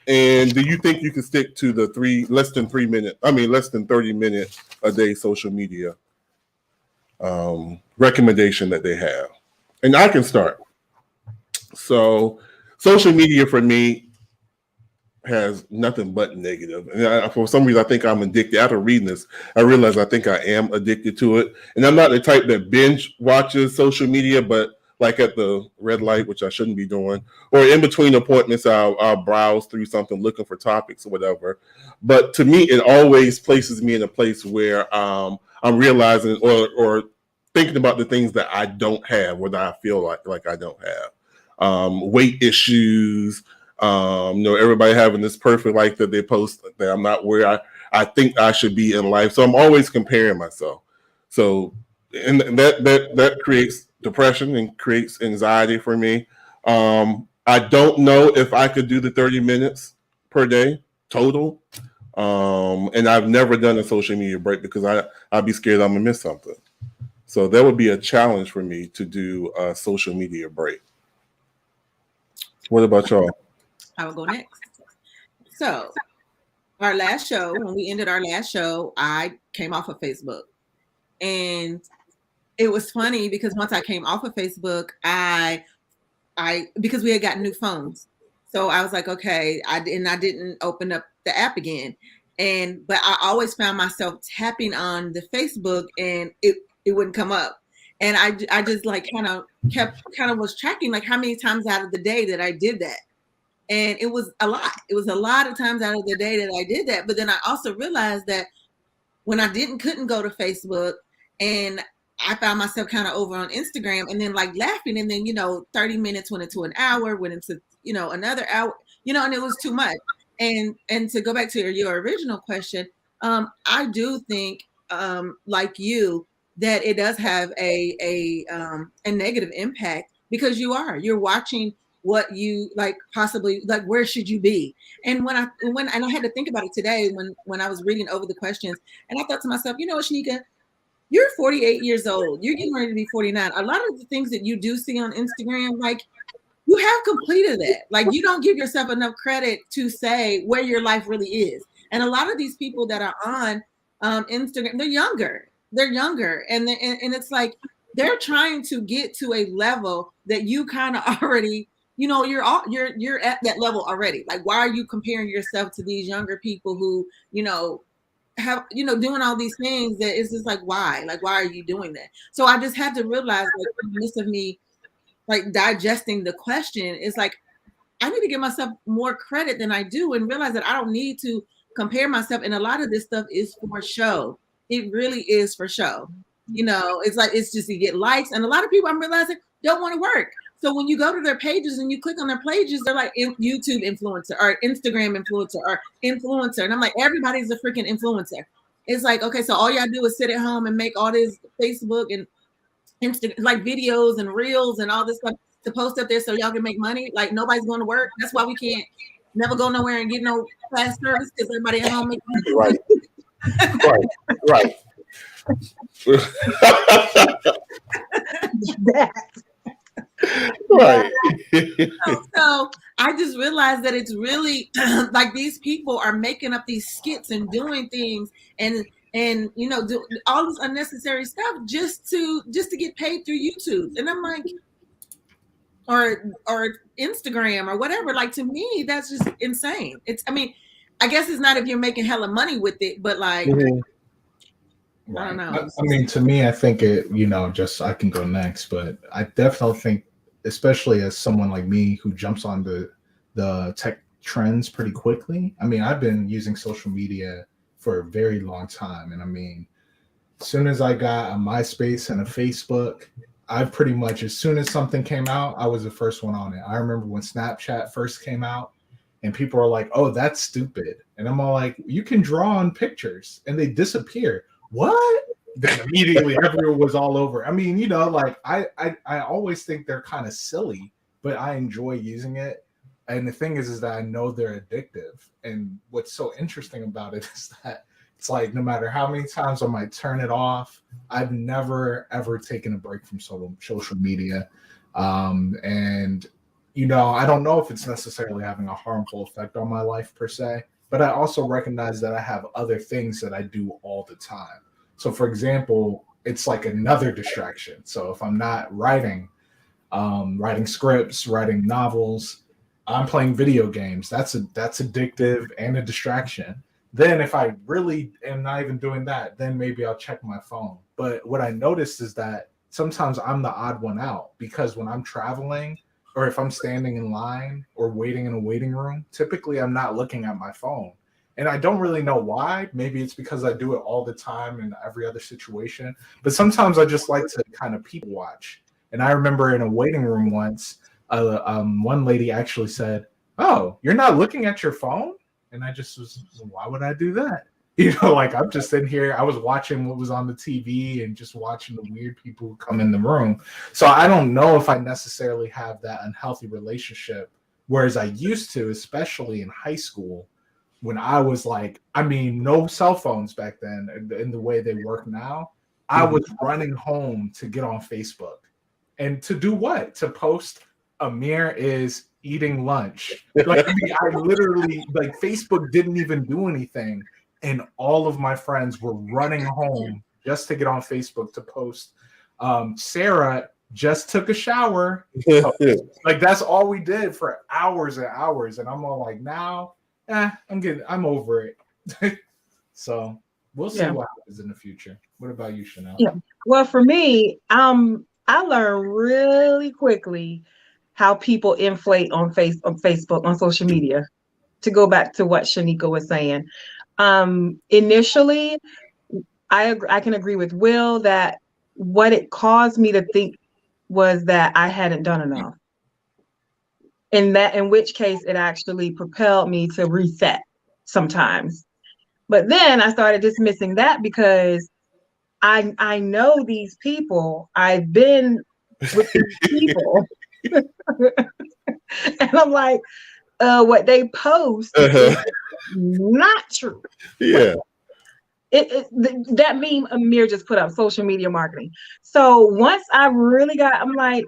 And do you think you can stick to the less than 30 minute a day social media recommendation that they have? And I can start. So social media for me has nothing but negative. And for some reason, I think I'm addicted. After reading this, I realize I think I am addicted to it. And I'm not the type that binge watches social media, but like at the red light, which I shouldn't be doing, or in between appointments, I'll browse through something looking for topics or whatever. But to me, it always places me in a place where I'm realizing or thinking about the things that I don't have, or that I feel like I don't have. Weight issues, everybody having this perfect life that they post that I'm not where I think I should be in life. So I'm always comparing myself. So, and that creates depression and creates anxiety for me. I don't know if I could do the 30 minutes per day total. And I've never done a social media break because I'd be scared I'm gonna miss something. So that would be a challenge for me to do a social media break. What about y'all? I will go next. So our last show, when we ended our last show, I came off of Facebook. And it was funny because once I came off of Facebook, I because we had gotten new phones. So I was like, okay, I didn't open up the app again. But I always found myself tapping on the Facebook and it wouldn't come up. And I just like kind of was tracking like how many times out of the day that I did that. And it was a lot. It was a lot of times out of the day that I did that. But then I also realized that when I couldn't go to Facebook, and I found myself kind of over on Instagram and then like laughing. And then, 30 minutes went into an hour, went into, another hour, and it was too much. And to go back to your original question, I do think, like you, that it does have a negative impact, because you're watching what you like, possibly like, where should you be? And when I had to think about it today when I was reading over the questions, and I thought to myself, you know what, Shanika, you're 48 years old. You're getting ready to be 49. A lot of the things that you do see on Instagram, like, you have completed that. Like, you don't give yourself enough credit to say where your life really is. And a lot of these people that are on Instagram, they're younger. And it's like they're trying to get to a level that you kind of already, you're at that level already. Like, why are you comparing yourself to these younger people who, have, doing all these things that it's just like, why? Like, why are you doing that? So I just had to realize, like, in the midst of me, like, digesting the question, is like, I need to give myself more credit than I do, and realize that I don't need to compare myself. And a lot of this stuff is for show. It really is for show. It's like, it's just to get likes. And a lot of people, I'm realizing, don't want to work. So when you go to their pages and you click on their pages, they're like YouTube influencer or Instagram influencer or influencer. And I'm like, everybody's a freaking influencer. It's like, okay, so all y'all do is sit at home and make all this Facebook and Instagram, like, videos and reels and all this stuff to post up there so y'all can make money. Like, nobody's going to work. That's why we can't never go nowhere and get no fast service, because everybody at home makes money. Right. Right. So I just realized that it's really like, these people are making up these skits and doing things and do all this unnecessary stuff just to get paid through YouTube. And I'm like, or Instagram or whatever. Like, to me, that's just insane. I guess it's not if you're making hella money with it, but like, I don't know. I mean, to me, I think it, just, I can go next, but I definitely think, especially as someone like me who jumps on the tech trends pretty quickly. I mean, I've been using social media for a very long time. And I mean, as soon as I got a MySpace and a Facebook, I've pretty much, as soon as something came out, I was the first one on it. I remember when Snapchat first came out and people are like, oh, that's stupid. And I'm all like, you can draw on pictures and they disappear. What? Then immediately everyone was all over. I mean, like, I always think they're kind of silly, but I enjoy using it. And the thing is that I know they're addictive. And what's so interesting about it is that it's like, no matter how many times I might turn it off, I've never, ever taken a break from social media. And, I don't know if it's necessarily having a harmful effect on my life per se, but I also recognize that I have other things that I do all the time. So, for example, it's like another distraction. So if I'm not writing scripts, writing novels, I'm playing video games. That's addictive and a distraction. Then if I really am not even doing that, then maybe I'll check my phone. But what I noticed is that sometimes I'm the odd one out, because when I'm traveling or if I'm standing in line or waiting in a waiting room, typically I'm not looking at my phone. And I don't really know why. Maybe it's because I do it all the time in every other situation. But sometimes I just like to kind of people watch. And I remember in a waiting room once, one lady actually said, oh, you're not looking at your phone? And I just was, why would I do that? Like, I'm just in here. I was watching what was on the TV and just watching the weird people who come in the room. So I don't know if I necessarily have that unhealthy relationship, whereas I used to, especially in high school, when I was like, I mean, no cell phones back then in the way they work now. I was running home to get on Facebook. And to do what? To post Amir is eating lunch. Like, I mean, I literally, like, Facebook didn't even do anything. And all of my friends were running home just to get on Facebook to post. Sarah just took a shower. Like, that's all we did for hours and hours. And I'm all like, now, I'm over it. So we'll see what happens in the future. What about you, Chanel? Yeah. Well, for me, I learned really quickly how people inflate on Facebook, on social media. To go back to what Shanika was saying, initially, I can agree with Will that what it caused me to think was that I hadn't done enough. in which case it actually propelled me to reset sometimes. But then I started dismissing that because I know these people. I've been with these people. And I'm like, what they post is not true. Yeah. That meme Amir just put up, social media marketing. So once I really I'm like,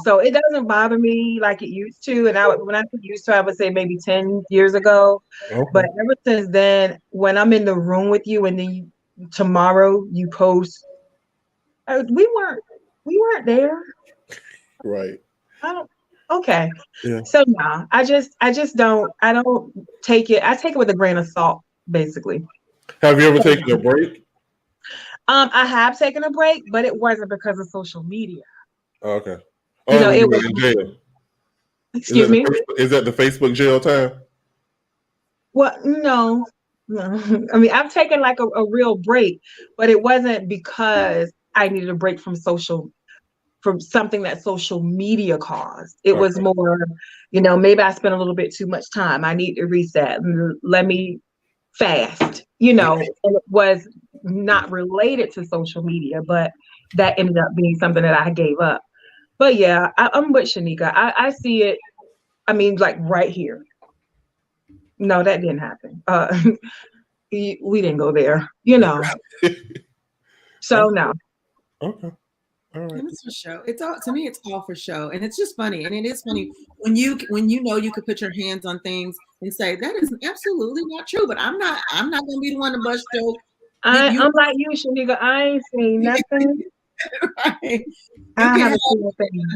so it doesn't bother me like it used to. And when I say used to, I would say maybe 10 years ago. Okay. But ever since then, when I'm in the room with you and then tomorrow you post, we weren't there. Right. Okay. Yeah. So no, I don't take it. I take it with a grain of salt, basically. Have you ever taken a break? I have taken a break, but it wasn't because of social media. Okay. It was in jail. Excuse me? Is that the Facebook jail time? Well, no. I mean, I've taken like a real break, but it wasn't because I needed a break from something that social media caused. It was more, maybe I spent a little bit too much time. I need to reset. Let me fast, and it was not related to social media, but that ended up being something that I gave up. But yeah, I'm with Shanika. I see it. I mean, like right here. No, that didn't happen. We didn't go there, So no. Okay. All right. And it's for show. It's all, to me, it's all for show. And it's just funny. And it is funny when you you could put your hands on things and say that is absolutely not true. But I'm not gonna be the one to bust your. I'm like you, Shanika. I ain't saying nothing. Right. I have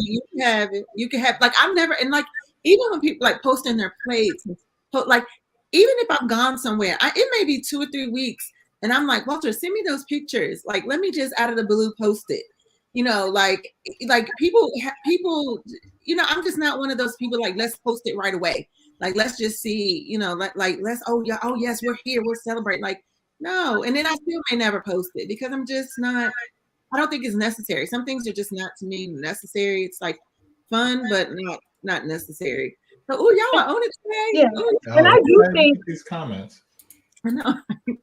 you can have it. You can have like I've never and like even when people like posting their plates, like even if I've gone somewhere, it may be 2 or 3 weeks, and I'm like, Walter, send me those pictures. Like, let me just out of the blue post it. Like people, I'm just not one of those people like, let's post it right away. Like, let's just see, like let's, oh yes, we're here, we'll celebrate. Like, no. And then I still may never post it because I'm just not, I don't think it's necessary. Some things are just not to me necessary. It's like fun, but not necessary. So, y'all are on it today. Yeah. And I do think these comments. I know.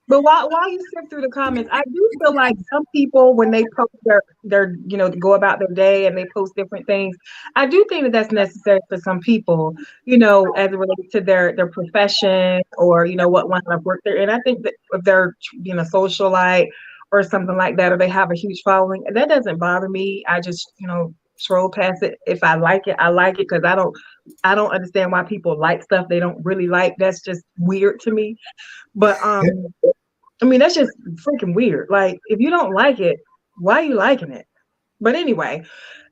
But while you skip through the comments, I do feel like some people, when they post their go about their day and they post different things, I do think that that's necessary for some people, as it relates to their profession or, what line of work they're in. I think that if they're being a socialite or something like that, or they have a huge following, that doesn't bother me. I just, scroll past it. If I like it, I like it, because I don't understand why people like stuff they don't really like. That's just weird to me. But I mean, that's just freaking weird. Like, if you don't like it, why are you liking it? But anyway,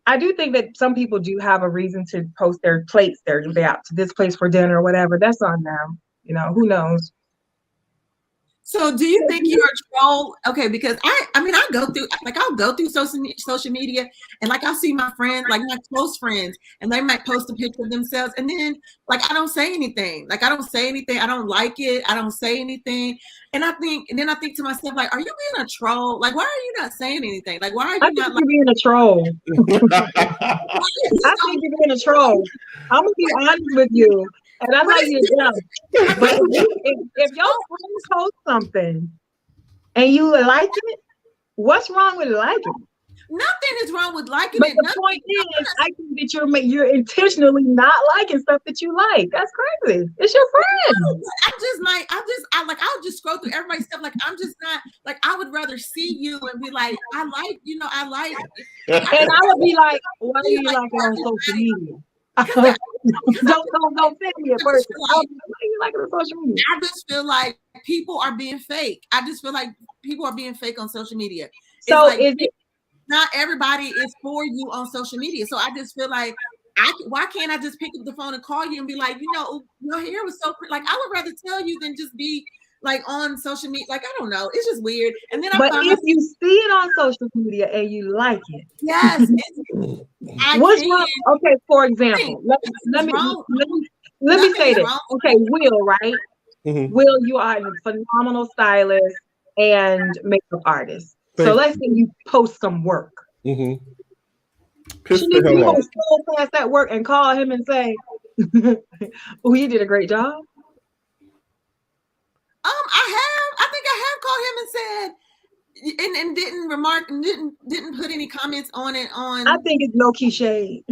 I do think that some people do have a reason to post their plates. They're out to this place for dinner or whatever. That's on them. Who knows? So do you think you're a troll? Okay, because I mean, I'll go through social media, and like I'll see my friends, like my close friends, and they might post a picture of themselves, and then like I don't say anything. I don't like it. I don't say anything. And then I think to myself, like, are you being a troll? Like, why are you not saying anything? Like, why are you not you're being a troll? I think you're being a troll. I'm gonna be honest with you. And I like you young. But if your friends post something and you like it, what's wrong with liking it? Nothing is wrong with liking but it. The point is, I think that you're intentionally not liking stuff that you like. That's crazy. It's your friend. I'll just scroll through everybody's stuff. Like, I'm just not like, I would rather see you and be like, I like. And I would be like, why are you liking on social media? Don't send me at first. Why are you liking on social media? I just feel like people are being fake. I just feel like people are being fake on social media. So is it? Not everybody is for you on social media. So I just feel like, why can't I just pick up the phone and call you and be like, your hair was so pretty. Like, I would rather tell you than just be like on social media. Like, I don't know. It's just weird. And then if you see it on social media and you like it. Yes. What's wrong? Okay, for example, let me say this. Okay, Will, right? Mm-hmm. Will, you are a phenomenal stylist and makeup artist. So let's say you post some work. Mm-hmm. Piss the Shanika, hell you off. gonna scroll past that work and call him and say, "Oh, you did a great job." I think I have called him and said, and didn't remark, and didn't put any comments on it. I think it's low key shade.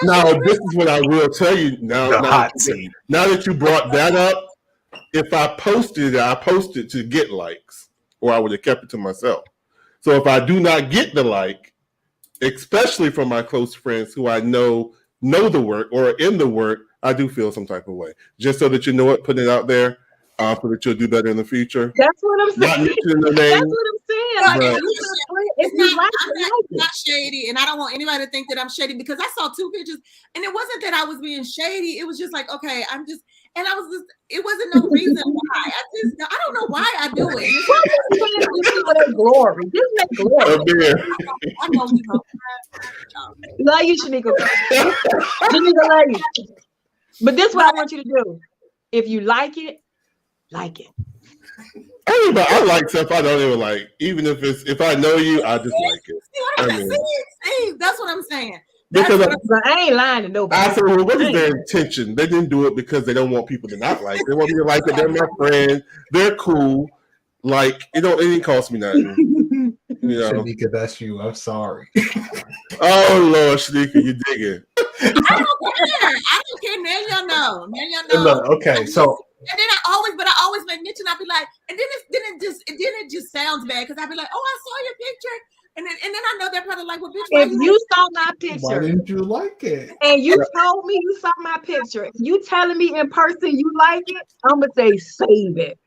Now, this is what I will tell you. Now that you brought that up, if I posted it, I posted to get likes, or I would have kept it to myself. So if I do not get the like, especially from my close friends who I know the work or are in the work, I do feel some type of way. Just so that you know it, putting it out there, so that you'll do better in the future. That's what I'm saying. Not mentioning the name. That's what I'm saying. Like, But- if you like I'm not shady, and I don't want anybody to think that I'm shady, because I saw 2 pictures, and it wasn't that I was being shady. It was just like, okay, it wasn't no reason why. I don't know why I do it. Glory. Just make glory. I know we know. Love you, Shanika. Shanika, love you. But this is what I want you to do. If you like it, like it. I like stuff I don't even like. Even if I know you, I just like it. See, that's what I'm saying. Because I ain't lying to nobody. I said, well, what is their intention? They didn't do it because they don't want people to not like it. They want me to like it. They're my friend. They're cool. Like, it didn't cost me nothing. You know? Shanika, that's you. I'm sorry. Oh, Lord, Shanika, you dig it. I don't care. Now y'all know. Look, okay, so. And then I always make mention. I'll be like, and then it just sounds bad, because I'll be like, oh, I saw your picture. And then I know they're probably like, well, bitch, if you saw my picture, why didn't you like it? And you told me you saw my picture, you telling me in person you like it, I'm gonna say save it.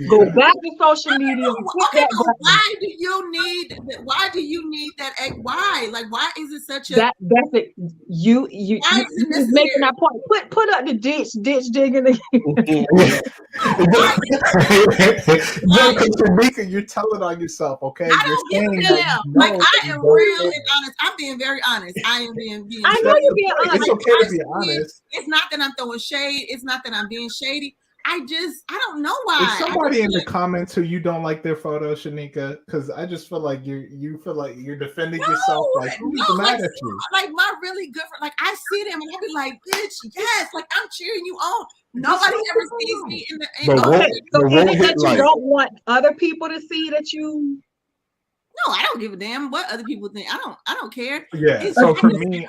Go back to social media. Okay, so why do you need that? Why? Like, why is it such a that's it? You just making that point. Put up the ditch digging again. Shanika, you're telling on yourself, okay? I don't give a damn. Like, I am real and honest. I'm being very honest. I am being I know you're being honest. It's okay to be honest. It's not that I'm throwing shade. It's not that I'm being shady. I don't know why. Is somebody in the comments who you don't like their photo, Shanika? Because I just feel like you feel like you're defending yourself. Like, who's mad at you? Like, my really good friend, like, I see them and I be like, bitch, yes, like, I'm cheering you on. Nobody ever sees me in the okay, so is it that you don't want other people to see that you? No, I don't give a damn what other people think. I don't care. Yeah. So for me,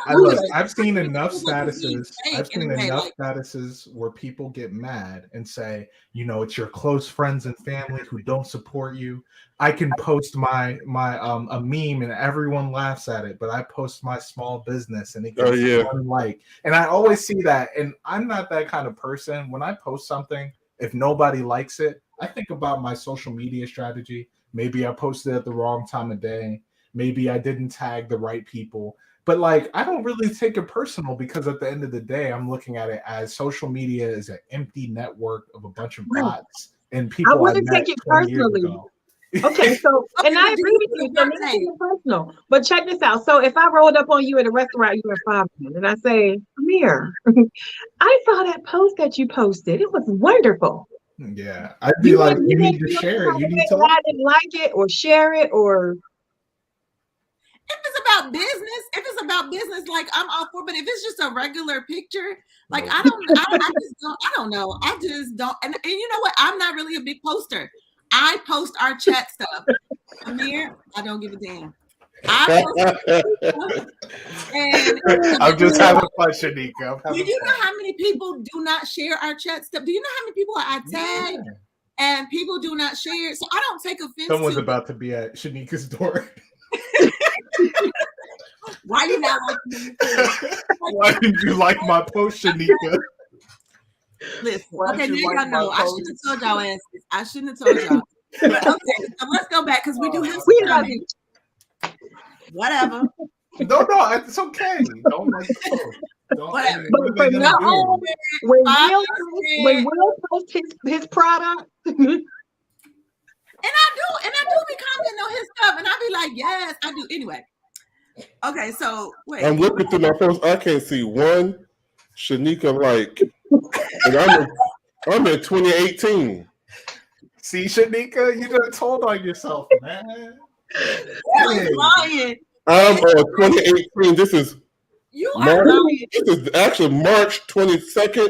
I've seen enough statuses. I've seen enough statuses where people get mad and say, you know, it's your close friends and family who don't support you. I can post my a meme and everyone laughs at it, but I post my small business and it gets one like. And I always see that, and I'm not that kind of person. When I post something, if nobody likes it, I think about my social media strategy. Maybe I posted at the wrong time of day. Maybe I didn't tag the right people. But like, I don't really take it personal, because at the end of the day, I'm looking at it as social media is an empty network of a bunch of bots and people. I wouldn't take it personally. Okay, so and I agree with you. So take it personal. But check this out. So if I rolled up on you at a restaurant, you were 5 minutes, and I say, Amir, I saw that post that you posted. It was wonderful. Yeah, I'd be like, you need to share it. You need to I didn't like it or share it, or if it's about business, like, I'm all for. But if it's just a regular picture, like, I don't know. I just don't. And you know what? I'm not really a big poster. I post our chat stuff. Amir, I don't give a damn. I post and I'm just having fun, Shanika. Do you know how many people do not share our chat stuff? Do you know how many people I tag and people do not share? So I don't take offense. Someone's about to be at Shanika's door. Why you not like me? Why did you like my post, Shanika? Listen, okay, now y'all know. I shouldn't have told y'all answers. I shouldn't have told y'all. But okay, so let's go back, because we do have some whatever. No, it's okay. Don't like whatever. But when Will post his product, and I do be commenting on his stuff, and I be like, yes, I do. Anyway, okay, so wait. I'm looking through my posts. I can't see one Shanika like, and I'm in 2018. See, Shanika, you done told on yourself, man. Lying. I'm on 2018. This is You are March. lying. This is actually March 22nd,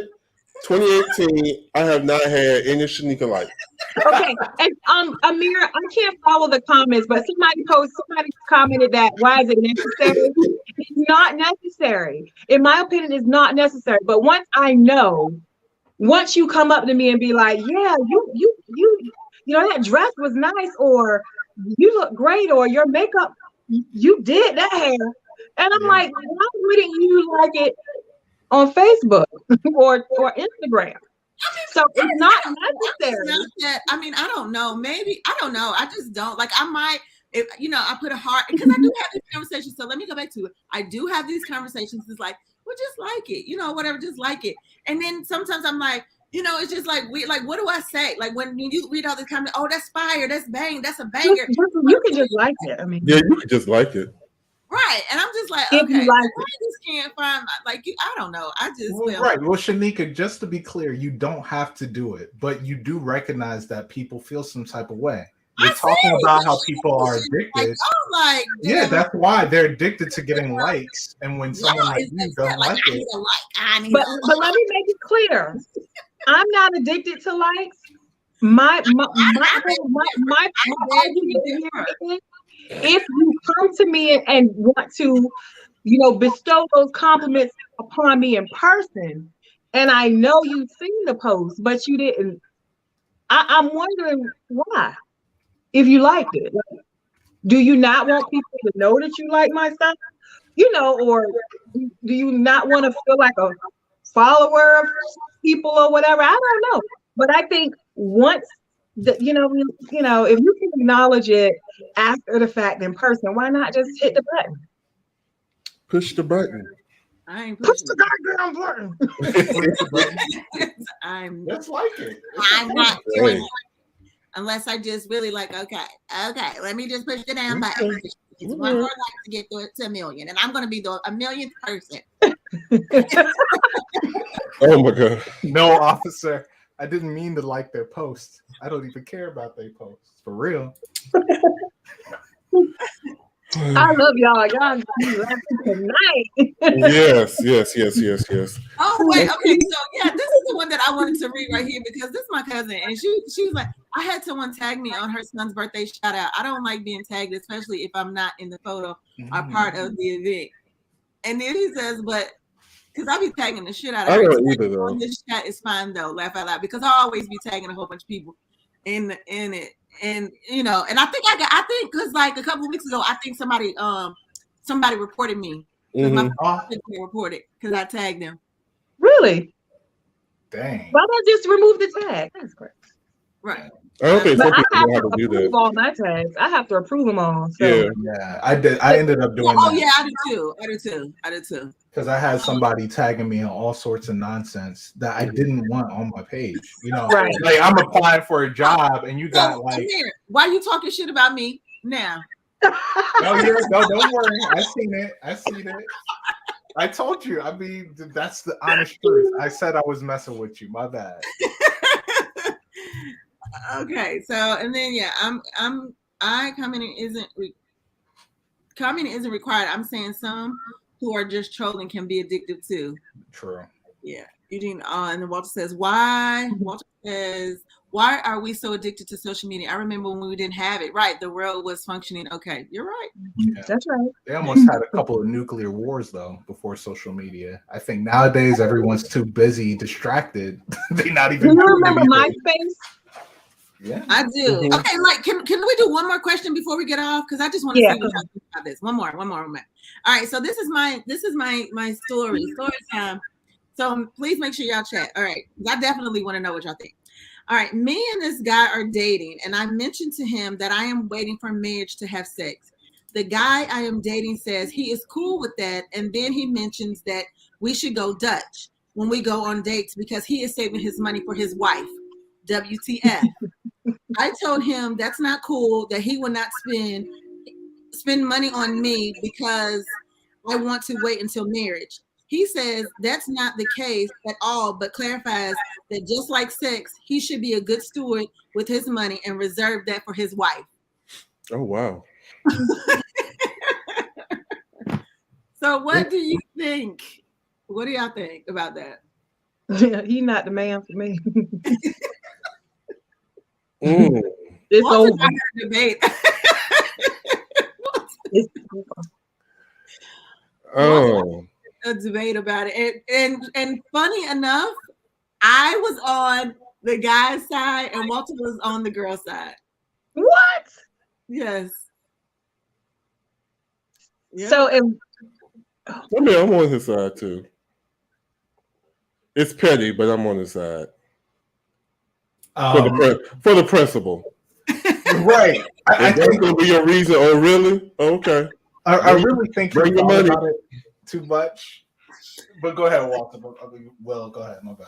2018. I have not had any Shanika like. Okay, and Amir, I can't follow the comments, but somebody commented that why is it necessary? It's not necessary. In my opinion, it's not necessary. But once you come up to me and be like, yeah, you know, that dress was nice, or you look great, or your makeup, you did that hair. And I'm like, why wouldn't you like it on Facebook or Instagram? So it's not necessary. Not that, I mean, I don't know. Maybe, I don't know. I just don't. Like, I might, if, you know, I put a heart, because I do have these conversations. So let me go back to it. I do have these conversations. It's like, well, just like it, you know, whatever, just like it. And then sometimes I'm like, you know, it's just like, like, what do I say? Like, when you read all these comments, oh, that's fire, that's bang, that's a banger. You can just like it. I mean, Yeah, you could just like it. Right. And I'm just like, if okay, you like I just can't find, like, you, I don't know. I just, Right. Well, Shanika, just to be clear, you don't have to do it, but you do recognize that people feel some type of way. We're talking about how people are addicted. Like, oh, like, yeah, that's why they're addicted to getting likes. And when someone like you don't like it. But let me make it clear. I'm not addicted to likes. My argument here, if you come to me and want to, you know, bestow those compliments upon me in person, and I know you've seen the post, but you didn't, I'm wondering why. If you liked it, do you not want people to know that you like my stuff? You know, or do you not want to feel like a follower of people or whatever? I don't know. But I think once you know, if you can acknowledge it after the fact in person, why not just hit the button? Push the button. I ain't push the goddamn button. I'm just like it. I'm not doing it unless I just really like. Okay, let me just push the damn button. It's one more like to get to 1 million, and I'm going to be the 1,000,000th person. Oh my God! No, officer. I didn't mean to like their post. I don't even care about their posts. For real. I love y'all. Y'all laughing tonight. Yes. Oh wait, okay. So yeah, this is the one that I wanted to read right here because this is my cousin, and she was like, I had someone tag me on her son's birthday shout out. I don't like being tagged, especially if I'm not in the photo or part of the event. And then he says, but because I be tagging the shit out of her. I don't either though. This chat is fine though, laugh out loud, because I always be tagging a whole bunch of people in it. And you know, and I think because like a couple of weeks ago, I think somebody reported me. My reported because I tagged them. Really? Dang. Why don't I just remove the tag? That's great. Right. I don't think some But I people have know how to to do approve that. all my tags. I have to approve them all. So. Yeah, I did. I ended up doing that. Oh yeah, I did too. Because I had somebody tagging me on all sorts of nonsense that I didn't want on my page. You know, right. Like I'm applying for a job and you got like, why you talking shit about me now? No, don't worry. I seen it. I told you. I mean, that's the honest truth. I said I was messing with you. My bad. Okay, so and then yeah, commenting isn't required. I'm saying some who are just trolling can be addictive too. True. Yeah, Eugene. And then Walter says, why? Walter says, why are we so addicted to social media? I remember when we didn't have it. Right, the world was functioning. Okay, you're right. Yeah. That's right. They almost had a couple of nuclear wars though before social media. I think nowadays everyone's too busy, distracted. They not even. Do you remember MySpace? Yeah, I do. Mm-hmm. Okay, like can we do one more question before we get off? Because I just want to see what y'all think about this. One more. All right, so this is my story time. So please make sure y'all chat. All right, I definitely want to know what y'all think. All right, me and this guy are dating, and I mentioned to him that I am waiting for marriage to have sex. The guy I am dating says he is cool with that, and then he mentions that we should go Dutch when we go on dates because he is saving his money for his wife. WTF. I told him that's not cool, that he will not spend money on me because I want to wait until marriage. He says that's not the case at all, but clarifies that just like sex, he should be a good steward with his money and reserve that for his wife. Oh wow. So what do you think? What do y'all think about that? He's not the man for me. Mm. It's Walter's over. not here to debate. It's Oh. A debate about it. And funny enough, I was on the guy's side and Walter was on the girl's side. what? Yes. Yep. So if I mean, I'm on his side too. It's petty, but I'm on his side for the principle. Right. I If that's think gonna be your reason. Oh, really? Okay. I really think he Bring your thought money. about it too much. But go ahead, Walter. Well, go ahead. My bad.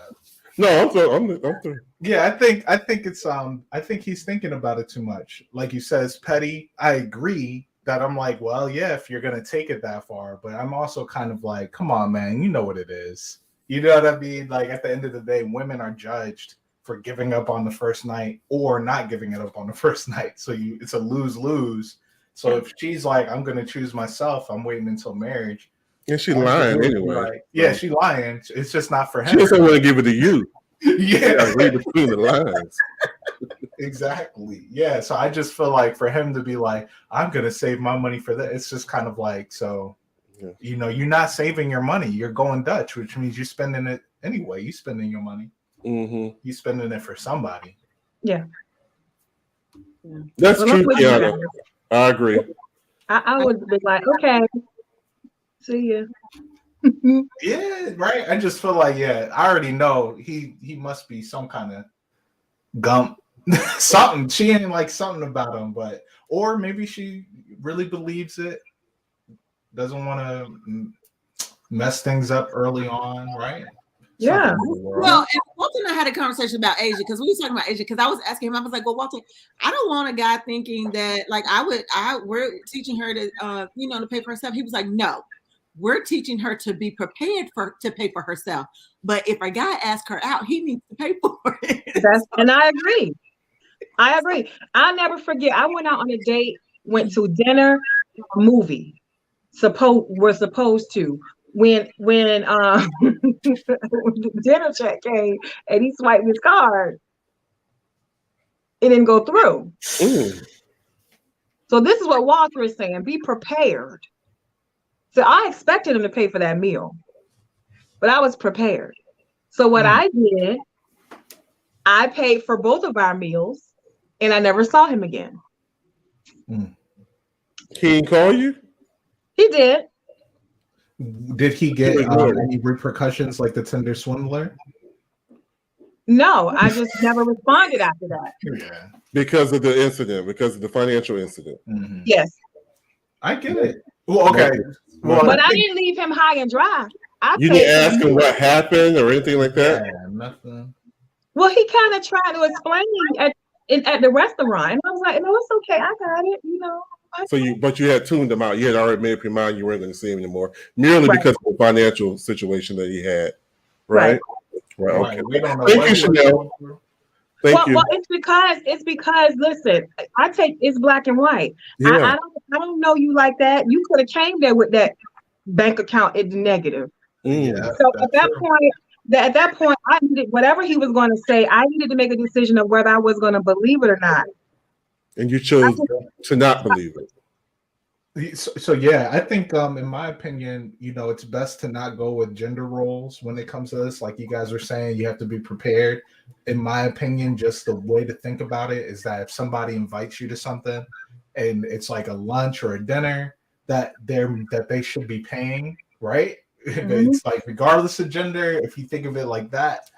No, I'm through. Yeah, I think it's I think he's thinking about it too much. Like you said, it's petty. I agree that I'm like, well, yeah, if you're gonna take it that far, but I'm also kind of like, come on, man, you know what it is. You know what I mean? Like at the end of the day, women are judged for giving up on the first night or not giving it up on the first night. So it's a lose-lose. So if she's like, I'm gonna choose myself, I'm waiting until marriage. And she lying anyway. Like, yeah, she lying. It's just not for him. She doesn't want to give it to you. Yeah, read between the lines. Exactly. Yeah. So I just feel like for him to be like, I'm gonna save my money for that. It's just kind of like, so you know, you're not saving your money. You're going Dutch, which means you're spending it anyway. You spending your money. Mm-hmm. You spending it for somebody. yeah. That's Well, true, I'm with you Kiana. guys. I agree. I would be like, okay, see ya. Yeah, right. I just feel like, yeah, I already know he must be some kind of gump. Something. She ain't like something about him, but or maybe she really believes it. Doesn't want to mess things up early on, right? Yeah. Well, and Walter and I had a conversation about Asia because we were talking about Asia because I was asking him, I was like, well, Walter, I don't want a guy thinking that like we're teaching her to to pay for herself. He was like, no, we're teaching her to be prepared to pay for herself. But if a guy asks her out, he needs to pay for it. And I agree. I'll never forget. I went out on a date, went to dinner, movie. We're supposed to. When the dinner check came and he swiped his card, it didn't go through. Mm. So this is what Walter is saying: be prepared. So I expected him to pay for that meal, but I was prepared. So what I did, I paid for both of our meals, and I never saw him again. He didn't call you? He did. Did he get any repercussions like the Tinder swindler? No, I just never responded after that. Yeah. Because of the incident, because of the financial incident. Mm-hmm. Yes. I get it. Well, okay. Well, But I didn't leave him high and dry. You didn't ask him what happened or anything like that? Yeah, nothing. Well, he kind of tried to explain at the restaurant. And I was like, no, it's okay. I got it, But you had tuned him out. You had already made up your mind you weren't going to see him anymore, merely because of the financial situation that he had. Right. Okay. Thank you, Chanel. Thank you. Well, it's because listen, it's black and white. Yeah. I don't know you like that. You could have came there with that bank account in the negative. Yeah, so at that point, I needed whatever he was going to say. I needed to make a decision of whether I was going to believe it or not. And you chose to not believe it. So yeah, I think in my opinion, it's best to not go with gender roles when it comes to this. Like you guys were saying, you have to be prepared. In my opinion, just the way to think about it is that if somebody invites you to something and it's like a lunch or a dinner, that they should be paying, right? Mm-hmm. It's like regardless of gender, if you think of it like that,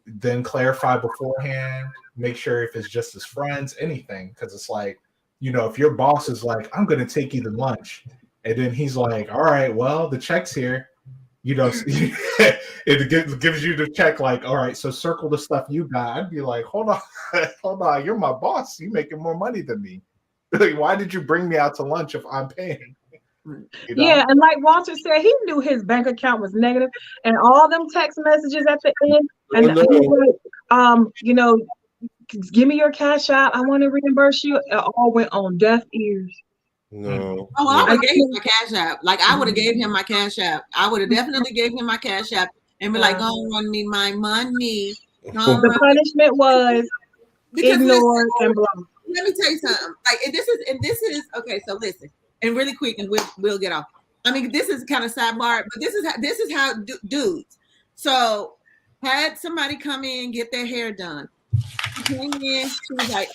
then clarify beforehand, make sure if it's just as friends, anything, because it's like, if your boss is like, I'm going to take you to lunch, and then he's like, all right, well, the check's here, it gives you the check like, all right, so circle the stuff you got. I'd be like, hold on, you're my boss. You making more money than me. Like, why did you bring me out to lunch if I'm paying? Yeah, and like Walter said, he knew his bank account was negative, and all them text messages at the end, and he was like, give me your cash out. I want to reimburse you. It all went on deaf ears. No. Oh, I would have gave him my Cash App. Like I would have gave him my Cash App. I would have definitely gave him my Cash App and be like, "Go and run me my money." The punishment was ignored and blocked. Let me tell you something. Like this is okay. So listen, and really quick, and we'll get off. I mean, this is kind of sidebar, but this is how dudes. So had somebody come in, get their hair done. She came in, she was like,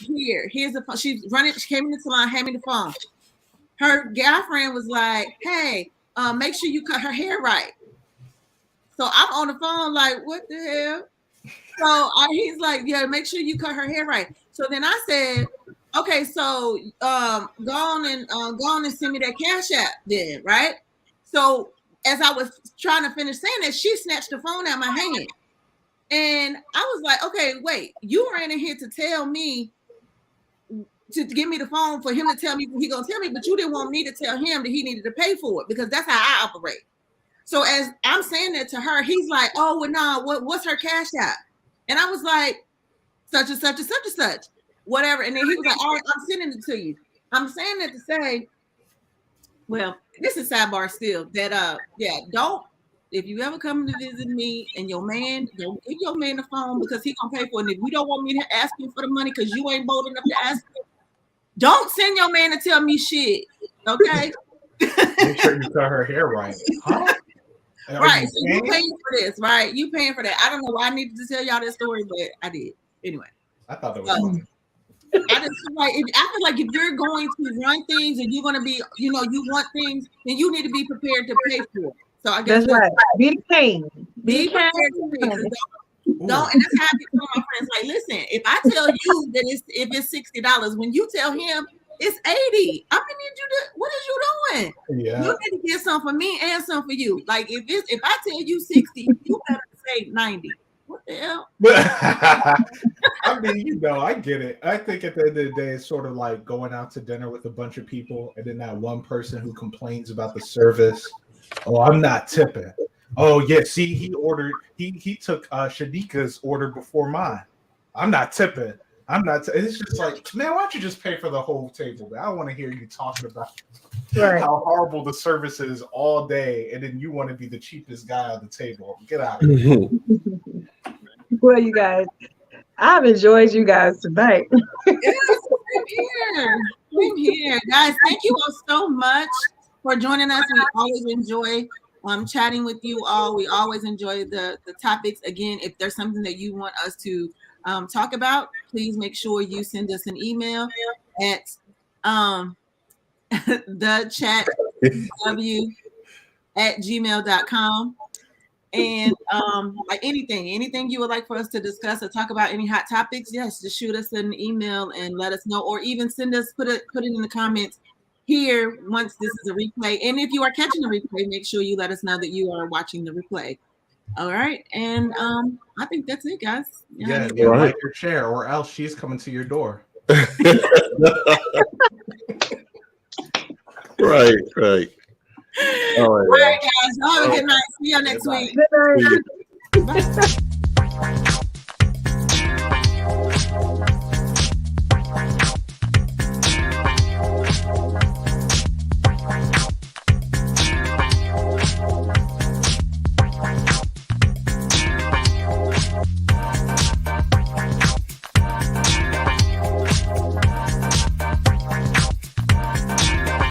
here's the phone. She came in the salon, hand me the phone. Her girlfriend was like, hey, make sure you cut her hair right. So I'm on the phone like, what the hell? So he's like, yeah, make sure you cut her hair right. So then I said, okay, so go on and send me that Cash App then, right? So as I was trying to finish saying that, she snatched the phone out of my hand. And I was like, okay, wait, you ran in here to tell me to give me the phone for him to tell me what he gonna tell me, but you didn't want me to tell him that he needed to pay for it because that's how I operate. So as I'm saying that to her, he's like, oh, well, no, what's her Cash App? And I was like, such and such and such and such, whatever. And then he was like, all right, I'm sending it to you. I'm saying that to say, well, this is sidebar still, that don't, if you ever come to visit me and your man, don't give your man the phone because he gonna pay for it. And if you don't want me to ask him for the money because you ain't bold enough to ask him, don't send your man to tell me shit. Okay. Make sure you cut her hair right. Huh? Right. So you paying for this, right? You paying for that. I don't know why I needed to tell y'all this story, but I did. Anyway. I thought that was funny. I feel like if you're going to run things and you're going to be, you want things, then you need to be prepared to pay for it. So I guess that's right. Be the king. Be prepared to pay. Don't, and that's how I tell my friends, like, listen, if I tell you that if it's $60, when you tell him it's $80, I mean, what is you doing? Yeah. You need to get some for me and some for you. Like if I tell you 60, you better say 90. What the hell? I mean, I get it. I think at the end of the day, it's sort of like going out to dinner with a bunch of people, and then that one person who complains about the service. Oh, I'm not tipping. Oh, yeah. See, he took Shadika's order before mine. I'm not tipping. It's just like, man, why don't you just pay for the whole table? I don't want to hear you talking about how horrible the service is all day, and then you want to be the cheapest guy on the table. Get out of here. Well, you guys, I've enjoyed you guys tonight. Yes, same here. Guys, thank you all so much for joining us. We always enjoy chatting with you all. We always enjoy the topics. Again, if there's something that you want us to talk about, please make sure you send us an email at the chatw@gmail.com. And like anything you would like for us to discuss or talk about, any hot topics, yes, just shoot us an email and let us know, or even put it in the comments here once this is a replay. And if you are catching the replay, make sure you let us know that you are watching the replay. All right, and I think that's it, guys. Yeah, right. like your chair, or else she's coming to your door. Right. All right, guys. Have a good night. See you next week. Good night. Bye.